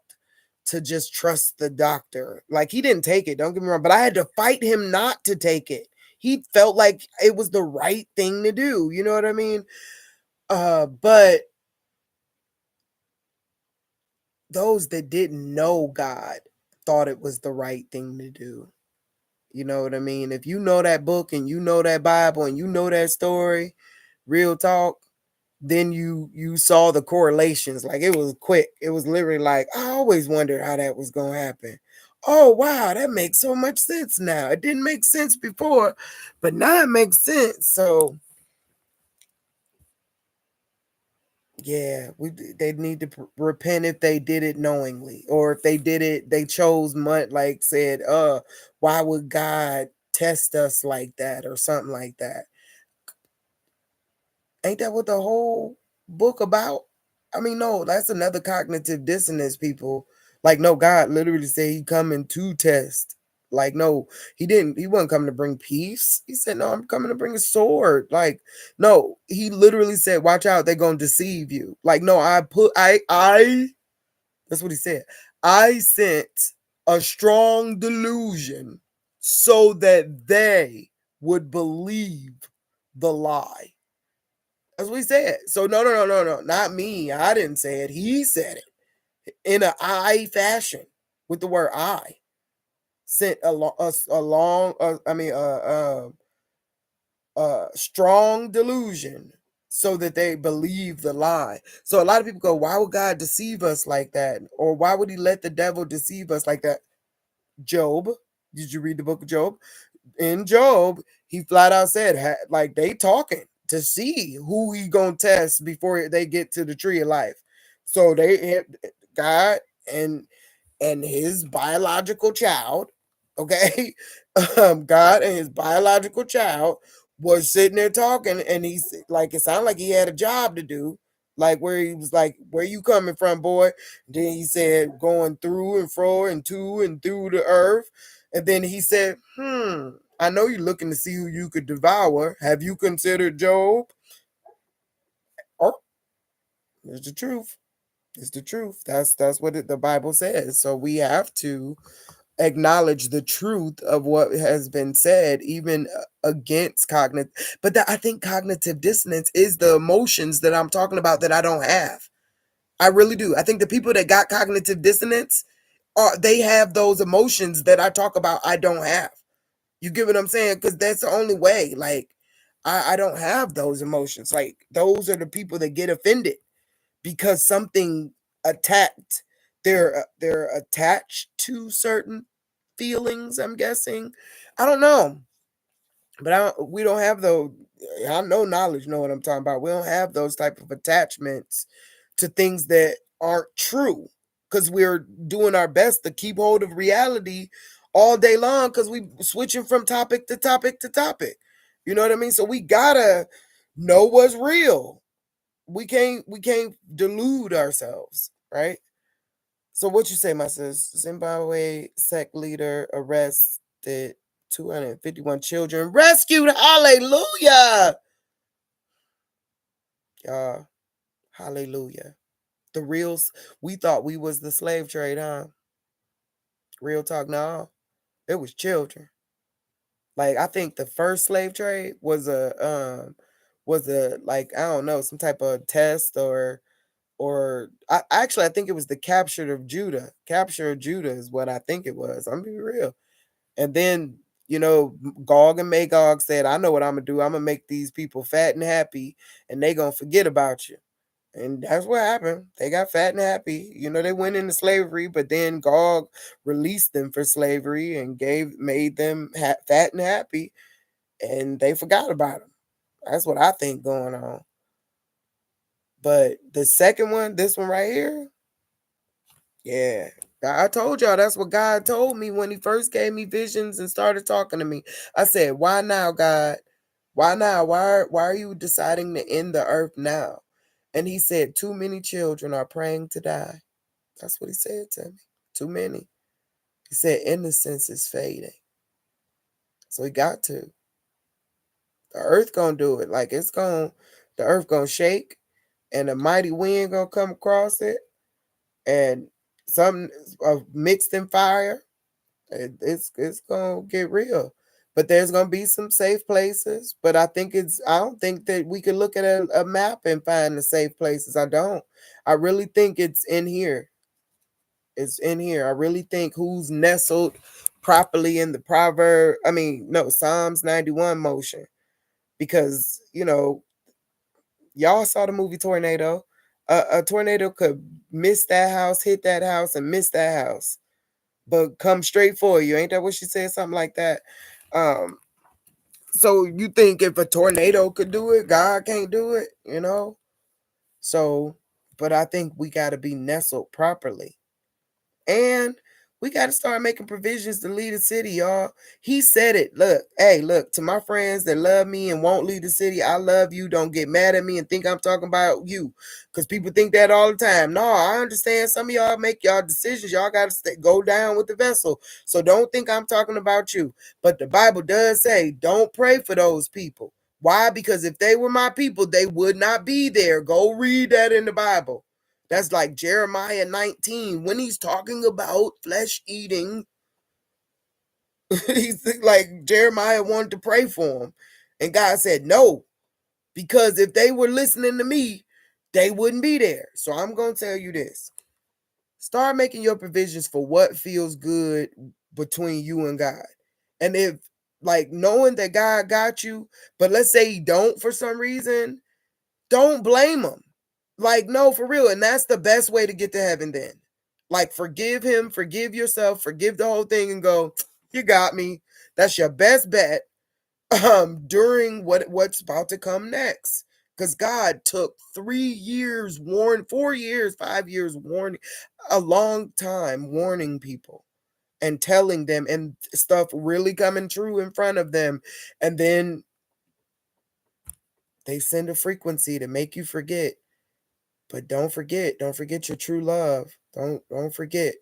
to just trust the doctor. Like he didn't take it, don't get me wrong, but I had to fight him not to take it. He felt like it was the right thing to do, you know what I mean? But those that didn't know God thought it was the right thing to do. You know what I mean? If you know that book and you know that Bible and you know that story, real talk, then you saw the correlations. Like it was quick. It was literally like, I always wondered how that was gonna happen. Oh wow, that makes so much sense now. It didn't make sense before, but now it makes sense. So yeah, they need to repent if they did it knowingly, or if they did it, they chose like said, why would God test us like that, or something like that. Ain't that what the whole book about? I mean, no, that's another cognitive dissonance, people. Like, no, God literally said he coming to test. Like, no, he wasn't coming to bring peace. He said, no, I'm coming to bring a sword. Like, no, he literally said, watch out, they're gonna deceive you. Like, no, that's what he said. I sent a strong delusion so that they would believe the lie. That's what he said. So no, not me. I didn't say it. He said it in an I fashion with the word I. Sent a long, strong delusion so that they believe the lie. So a lot of people go, why would God deceive us like that? Or why would he let the devil deceive us like that? Job, did you read the book of Job? In Job, he flat out said, like they talking to see who he gonna test before they get to the tree of life. So God and his biological child, okay, God and his biological child was sitting there talking, and he's like, it sounded like he had a job to do, like where he was like, "Where you coming from, boy?" Then he said, "Going through and fro and to and through the earth," and then he said, I know you're looking to see who you could devour. Have you considered Job?" Oh, it's the truth. It's the truth. That's what the Bible says. So we have to acknowledge the truth of what has been said, even against cognitive. But I think cognitive dissonance is the emotions that I'm talking about that I don't have. I really do. I think the people that got cognitive dissonance they have those emotions that I talk about. I don't have. You get what I'm saying? Because that's the only way. Like I don't have those emotions. Like those are the people that get offended because something attacked. They're attached to certain feelings, I'm guessing. I don't know. But we don't have those. I know knowledge, know what I'm talking about. We don't have those type of attachments to things that aren't true because we're doing our best to keep hold of reality all day long because we switching from topic to topic to topic. You know what I mean? So we gotta know what's real. We can't delude ourselves, right? So what you say, my sis? Zimbabwe sect leader arrested 251 children rescued. Hallelujah. Y'all, hallelujah. The reals, we thought we was the slave trade, huh? Real talk, no. It was children. Like I think the first slave trade was a like I don't know, some type of test or I think it was the capture of Judah. Capture of Judah is what I think it was. I'm gonna be real. And then, Gog and Magog said, I know what I'm gonna do. I'm gonna make these people fat and happy, and they gonna forget about you. And that's what happened. They got fat and happy. They went into slavery, but then Gog released them for slavery and made them fat and happy, and they forgot about them. That's what I think going on. But the second one, this one right here, yeah. I told y'all that's what God told me when he first gave me visions and started talking to me. I said, "Why now, God? Why now? Why are you deciding to end the earth now?" And he said, "Too many children are praying to die." That's what he said to me. Too many. He said, "Innocence is fading." So he got to. The earth gonna do it. Like the earth gonna shake, and a mighty wind gonna come across it, and something mixed in fire. It's gonna get real. But there's gonna be some safe places. But I don't think that we can look at a map and find the safe places. I don't. I really think it's in here. It's in here. I really think who's nestled properly in the Psalms 91 motion. Because, y'all saw the movie Tornado. A tornado could miss that house, hit that house, and miss that house, but come straight for you. Ain't that what she said? Something like that. So you think if a tornado could do it, God can't do it, So, but I think we got to be nestled properly. And we got to start making provisions to lead the city, y'all. He said it. Look, to my friends that love me and won't lead the city, I love you. Don't get mad at me and think I'm talking about you. Because people think that all the time. No, I understand some of y'all make y'all decisions. Y'all got to go down with the vessel. So don't think I'm talking about you. But the Bible does say, don't pray for those people. Why? Because if they were my people, they would not be there. Go read that in the Bible. That's like Jeremiah 19 when he's talking about flesh eating. He's like Jeremiah wanted to pray for him. And God said, no, because if they were listening to me, they wouldn't be there. So I'm going to tell you this. Start making your provisions for what feels good between you and God. And if knowing that God got you, but let's say he don't for some reason, don't blame him. No, for real. And that's the best way to get to heaven then. Forgive him, forgive yourself, forgive the whole thing and go, you got me. That's your best bet during what's about to come next. Because God took 3 years 4 years, 5 years warning, a long time warning people and telling them and stuff really coming true in front of them. And then they send a frequency to make you forget. But don't forget your true love. Don't forget,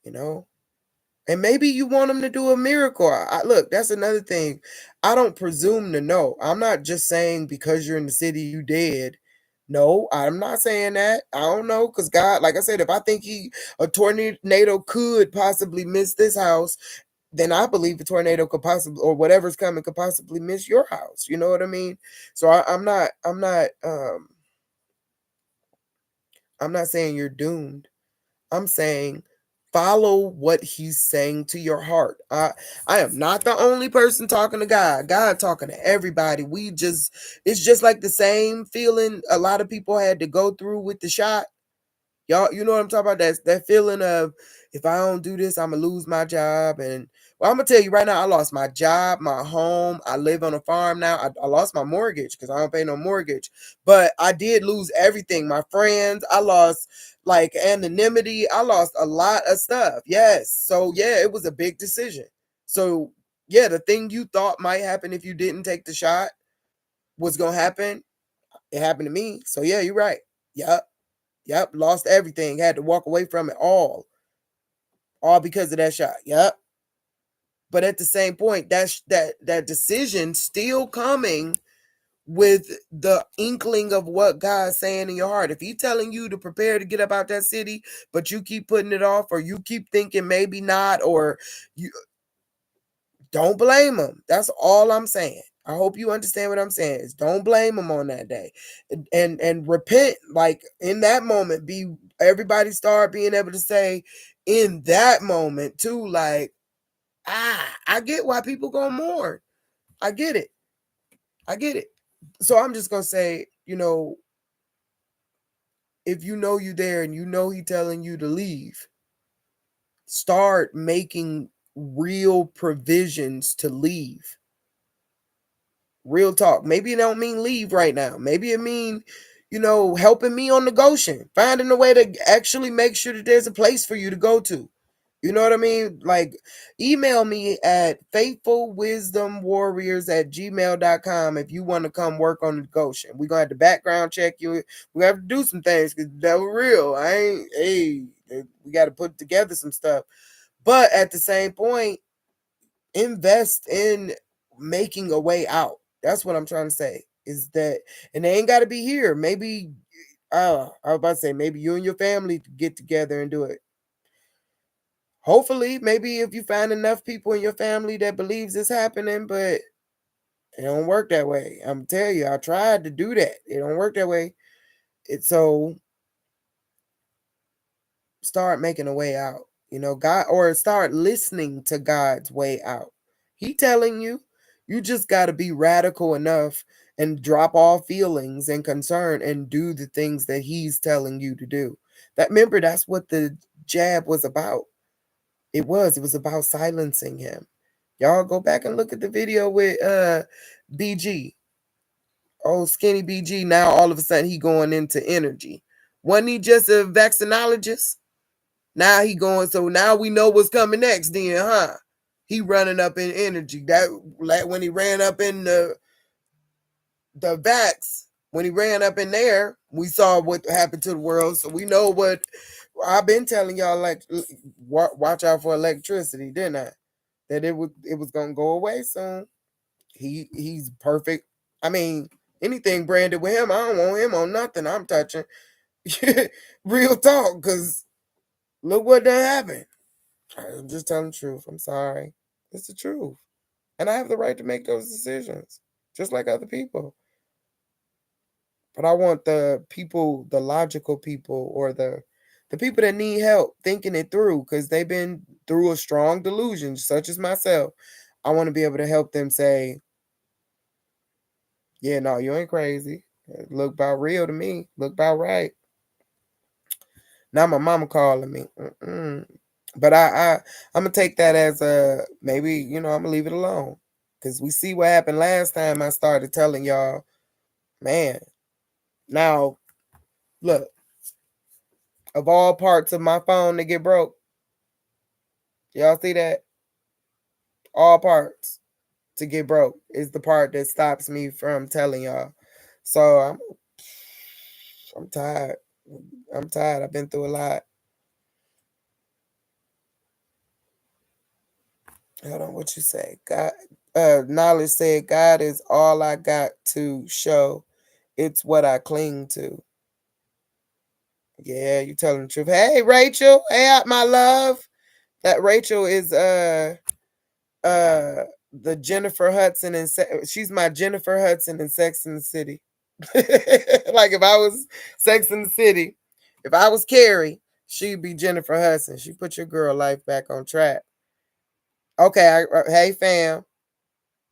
And maybe you want them to do a miracle. Look, that's another thing. I don't presume to know. I'm not just saying because you're in the city you dead. No, I'm not saying that. I don't know, because God, like I said, if I think a tornado could possibly miss this house, then I believe a tornado could possibly, or whatever's coming, could possibly miss your house. You know what I mean? So I'm not saying you're doomed. I'm saying follow what he's saying to your heart. I am not the only person talking to God. God talking to everybody. It's just like the same feeling a lot of people had to go through with the shot. Y'all, you know what I'm talking about? That feeling of if I don't do this, I'm gonna lose my job. And well, I'm gonna tell you right now, I lost my job, my home. I live on a farm now. I lost my mortgage because I don't pay no mortgage. But I did lose everything. My friends, I lost like anonymity. I lost a lot of stuff. Yes. So yeah, it was a big decision. So yeah, the thing you thought might happen if you didn't take the shot was gonna happen. It happened to me. So yeah, you're right. Yep. Yep. Lost everything. Had to walk away from it all because of that shot. Yep. But at the same point, that decision still coming with the inkling of what God's saying in your heart. If He's telling you to prepare to get up out that city, but you keep putting it off, or you keep thinking maybe not, or you don't blame Him. That's all I'm saying. I hope you understand what I'm saying. Is don't blame Him on that day, and repent. Like in that moment, everybody start being able to say in that moment too, like, I get why people go mourn. I get it. I get it. So I'm just gonna say, if you know you there and you know He telling you to leave, start making real provisions to leave. Real talk. Maybe it don't mean leave right now. Maybe it mean, helping me on the Goshen, finding a way to actually make sure that there's a place for you to go to. You know what I mean? Like, email me at faithfulwisdomwarriors@gmail.com if you want to come work on the Goshen. We're going to have to background check you. We have to do some things because that was real. We got to put together some stuff. But at the same point, invest in making a way out. That's what I'm trying to say. Is that, and they ain't got to be here. Maybe, I was about to say, maybe you and your family get together and do it. Hopefully, maybe if you find enough people in your family that believes it's happening, but it don't work that way. I'm telling you, I tried to do that. It don't work that way. So start making a way out. God, or start listening to God's way out. He telling you, you just got to be radical enough and drop all feelings and concern and do the things that He's telling you to do. Remember, that's what the jab was about. It was about silencing him. Y'all go back and look at the video with BG. Oh, skinny BG. Now all of a sudden he going into energy. Wasn't he just a vaccinologist? Now he going, so now we know what's coming next then, huh? He running up in energy. That, like when he ran up in the vax, when he ran up in there, we saw what happened to the world. So we know what I've been telling y'all, like, watch out for electricity, didn't I? That it was gonna go away soon. He's perfect. I mean, anything branded with him, I don't want him on nothing I'm touching. Real talk, because look what done happened. I'm just telling the truth. I'm sorry. It's the truth. And I have the right to make those decisions, just like other people. But I want the people, the logical people, or the people that need help thinking it through because they've been through a strong delusion, such as myself. I want to be able to help them say, yeah, no, you ain't crazy. It look about real to me. Look about right. Now my mama calling me. But I'm gonna take that as a maybe, I'm gonna leave it alone. Cause we see what happened last time I started telling y'all, man. Now, look, of all parts of my phone that get broke, y'all see that? All parts to get broke is the part that stops me from telling y'all. So I'm tired. I'm tired. I've been through a lot. Hold on, what you say? God, knowledge said, God is all I got to show. It's what I cling to. Yeah, you telling the truth. Hey, Rachel. Hey, my love. That Rachel is the Jennifer Hudson, and she's my Jennifer Hudson in Sex and the City. Like if I was Sex and the City, if I was Carrie, she'd be Jennifer Hudson. She put your girl life back on track. Okay, hey fam,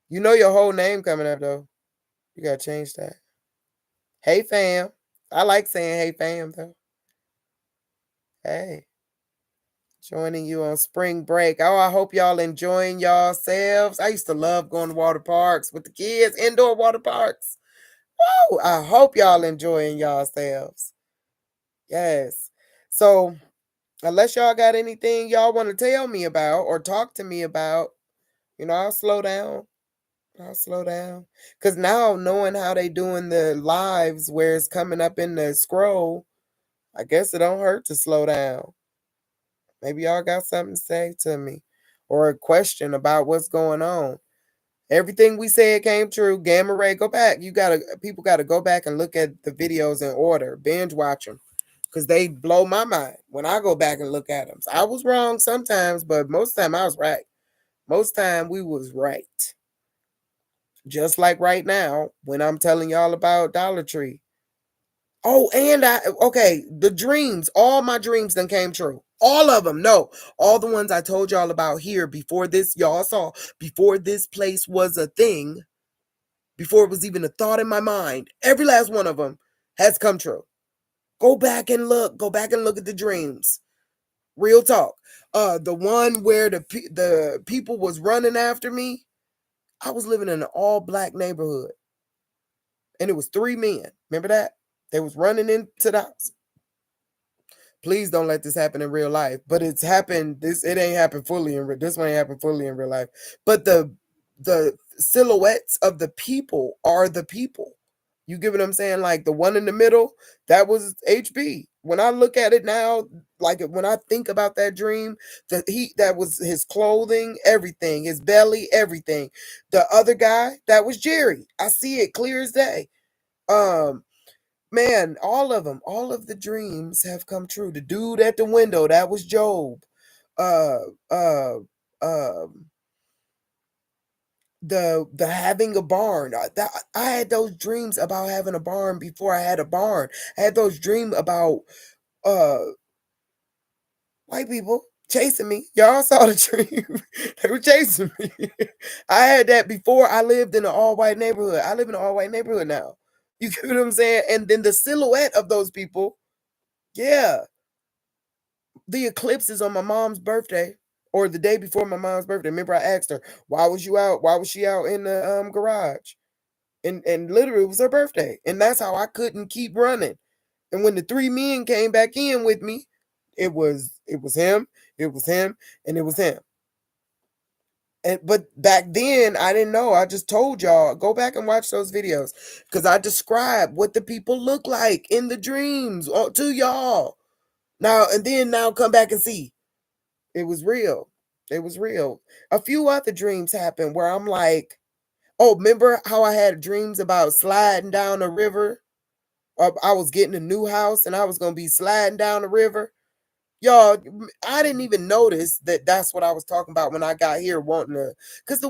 you know your whole name coming up though. You gotta change that. Hey fam, I like saying hey fam though. Hey, Joining you on spring break. Oh, I hope y'all enjoying yourselves. I used to love going to water parks with the kids, indoor water parks. Oh, I hope y'all enjoying yourselves. Yes. So, unless y'all got anything y'all want to tell me about or talk to me about, I'll slow down. I'll slow down. Cause now knowing how they doing the lives where it's coming up in the scroll, I guess it don't hurt to slow down. Maybe y'all got something to say to me or a question about what's going on. Everything we said came true. Gamma Ray, go back. People gotta go back and look at the videos in order, binge watch them, because they blow my mind when I go back and look at them. So I was wrong sometimes, but most time I was right. Most time we was right. Just like right now when I'm telling y'all about Dollar Tree. Oh, and the dreams, all my dreams then came true. All of them. No, all the ones I told y'all about here before this, y'all saw, before this place was a thing, before it was even a thought in my mind, every last one of them has come true. Go back and look. Go back and look at the dreams. Real talk. The one where the people was running after me, I was living in an all black neighborhood. And it was 3 men. Remember that? They was running into the house. Please don't let this happen in real life. But it's happened. It ain't happened fully in this one ain't happened fully in real life. But the silhouettes of the people are the people. You get what I'm saying? Like the one in the middle, that was HB. When I look at it now, like when I think about that dream, that was his clothing, everything, his belly, everything. The other guy, that was Jerry. I see it clear as day. Man, all of them, all of the dreams have come true. The dude at the window, that was Job. Uh, uh, um, the having a barn. I had those dreams about having a barn before I had a barn. I had those dreams about uh white people chasing me. Y'all saw the dream. They were chasing me. I had that before I lived in an all white neighborhood. I live in an all white neighborhood now. You get what I'm saying? And then the silhouette of those people, yeah. The eclipse is on my mom's birthday or the day before my mom's birthday. Remember, I asked her, why was you out? Why was she out in the garage? And literally it was her birthday. And that's how I couldn't keep running. And when the 3 men came back in with me, it was him, it was him, and it was him. But back then I didn't know. I just told y'all, go back and watch those videos. Because I described what the people look like in the dreams to y'all. Now come back and see. It was real. It was real. A few other dreams happened where I'm like, oh, remember how I had dreams about sliding down a river? Or I was getting a new house and I was going to be sliding down the river. Y'all, I didn't even notice that that's what I was talking about when I got here wanting to, because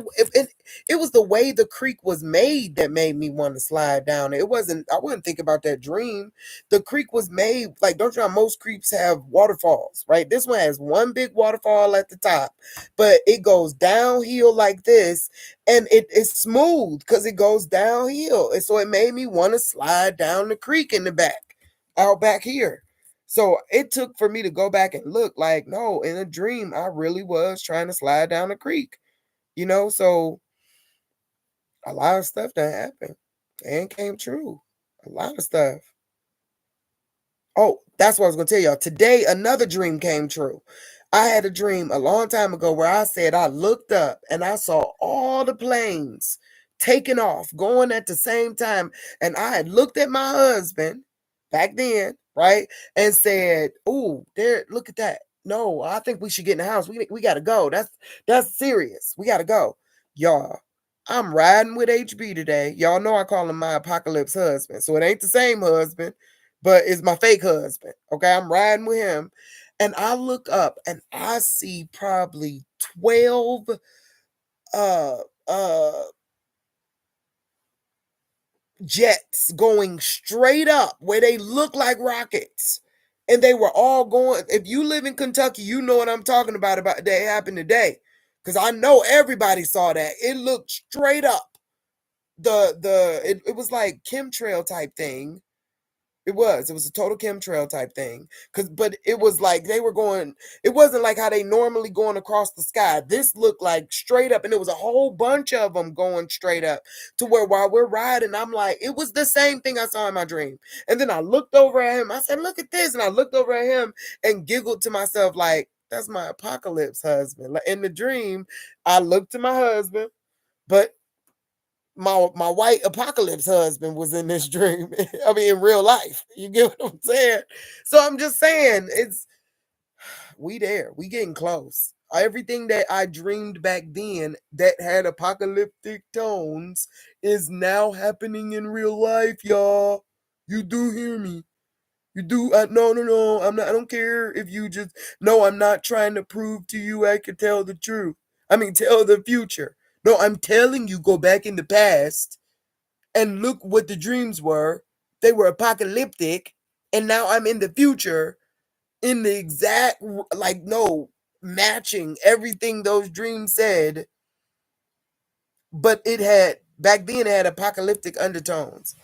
it was the way the creek was made that made me want to slide down. I wasn't thinking about that dream. The creek was made, like, don't you know most creeks have waterfalls, right? This one has one big waterfall at the top, but it goes downhill like this, and it's smooth because it goes downhill. And so it made me want to slide down the creek in the back, out back here. So it took for me to go back and look like, no, in a dream, I really was trying to slide down a creek, So a lot of stuff that happened and came true. A lot of stuff. Oh, that's what I was going to tell y'all. Today, another dream came true. I had a dream a long time ago where I said I looked up and I saw all the planes taking off, going at the same time. And I had looked at my husband back then, right? And said, "Ooh, there, look at that. No, I think we should get in the house. We got to go. That's serious. We got to go." Y'all, I'm riding with HB today. Y'all know I call him my apocalypse husband. So it ain't the same husband, but it's my fake husband. Okay, I'm riding with him. And I look up and I see probably 12 uh uh jets going straight up where they look like rockets. And they were all going. If you live in Kentucky, you know what I'm talking about that happened today. Because I know everybody saw that. It looked straight up. It was like chemtrail type thing. It was a total chemtrail type thing. But it was like they were going, it wasn't like how they normally going across the sky. This looked like straight up, and it was a whole bunch of them going straight up to where while we're riding, I'm like, it was the same thing I saw in my dream. And then I looked over at him. I said, look at this. And I looked over at him and giggled to myself, like, that's my apocalypse husband. Like in the dream, I looked to my husband, but my white apocalypse husband was in this dream. I mean, in real life. You get what I'm saying? So I'm just saying, it's we there. We getting close. Everything that I dreamed back then that had apocalyptic tones is now happening in real life, y'all. You do hear me. You do no no no. I'm not I don't care if you just no, I'm not trying to prove to you I can tell the truth. I mean tell the future. No, I'm telling you go back in the past and look what the dreams were. They were apocalyptic, and now I'm in the future in the exact like no matching everything those dreams said, but it had back then it had apocalyptic undertones.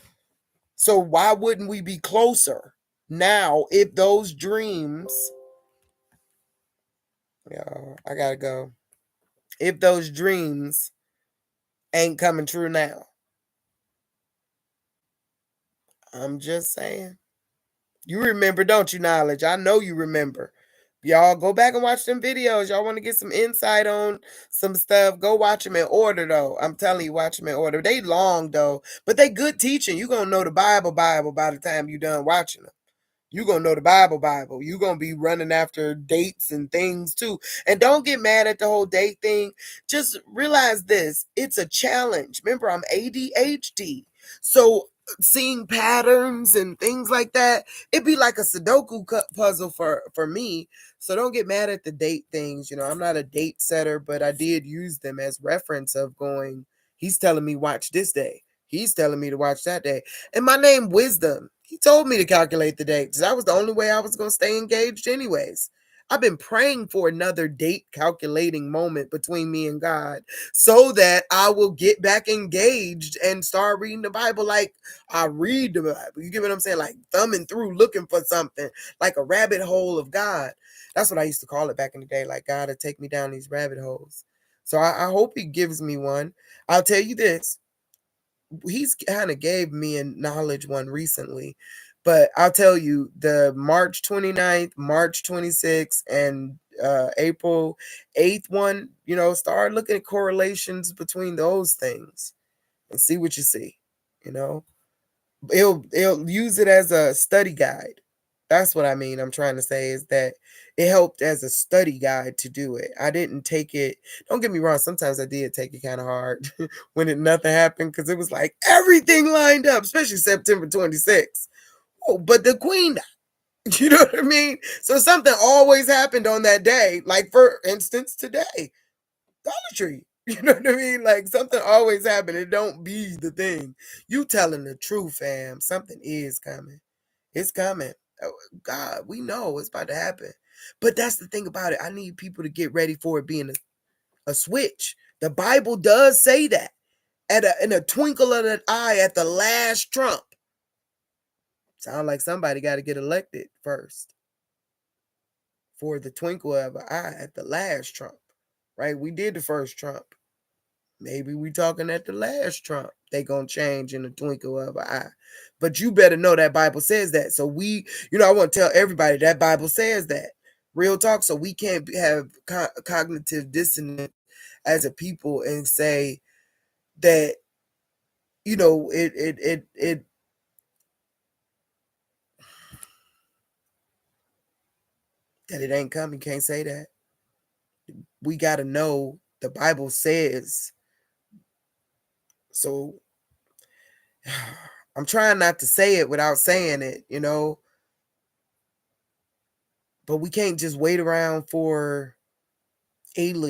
So why wouldn't we be closer now if those dreams? Yeah, I gotta go. If those dreams ain't coming true now, I'm just saying. You remember, don't you, Knowledge? I know you remember. Y'all go back and watch them videos. Y'all want to get some insight on some stuff? Go watch them in order, though. I'm telling you, watch them in order. They long, though, but they good teaching. You going to know the Bible by the time you done watching them. You gonna know the Bible. You gonna be running after dates and things too. And don't get mad at the whole date thing. Just realize this: it's a challenge. Remember, I'm ADHD, so seeing patterns and things like that, it'd be like a Sudoku puzzle for me. So don't get mad at the date things. I'm not a date setter, but I did use them as reference of going. He's telling me watch this day. He's telling me to watch that day. And my name Wisdom. He told me to calculate the dates. That was the only way I was going to stay engaged anyways. I've been praying for another date calculating moment between me and God so that I will get back engaged and start reading the Bible like I read the Bible. You get what I'm saying? Like thumbing through looking for something, like a rabbit hole of God. That's what I used to call it back in the day, like God to take me down these rabbit holes. So I hope he gives me one. I'll tell you this, he's kind of gave me a knowledge one recently, but I'll tell you the March 29th, March 26th, and April 8th one, start looking at correlations between those things and see what you see. You know, it'll use it as a study guide. That's what I mean. I'm trying to say is that it helped as a study guide to do it. I didn't take it. Don't get me wrong. Sometimes I did take it kind of hard when nothing happened because it was like everything lined up, especially September 26th. Oh, but the queen died. You know what I mean? So something always happened on that day. Like for instance, today, Dollar Tree. You know what I mean? Like something always happened. It don't be the thing. You telling the truth, fam. Something is coming. It's coming. Oh, God, we know it's about to happen. But that's the thing about it. I need people to get ready for it being a switch. The Bible does say that. In a twinkle of an eye at the last trump. Sound like somebody got to get elected first. For the twinkle of an eye at the last Trump. Right? We did the first Trump. Maybe we talking at the last Trump. They gonna change in the twinkle of an eye. But you better know that Bible says that. So I want to tell everybody that Bible says that. Real talk. So we can't have cognitive dissonance as a people and say that it that it ain't coming. Can't say that. We gotta know the Bible says. So I'm trying not to say it without saying it, but we can't just wait around for aliens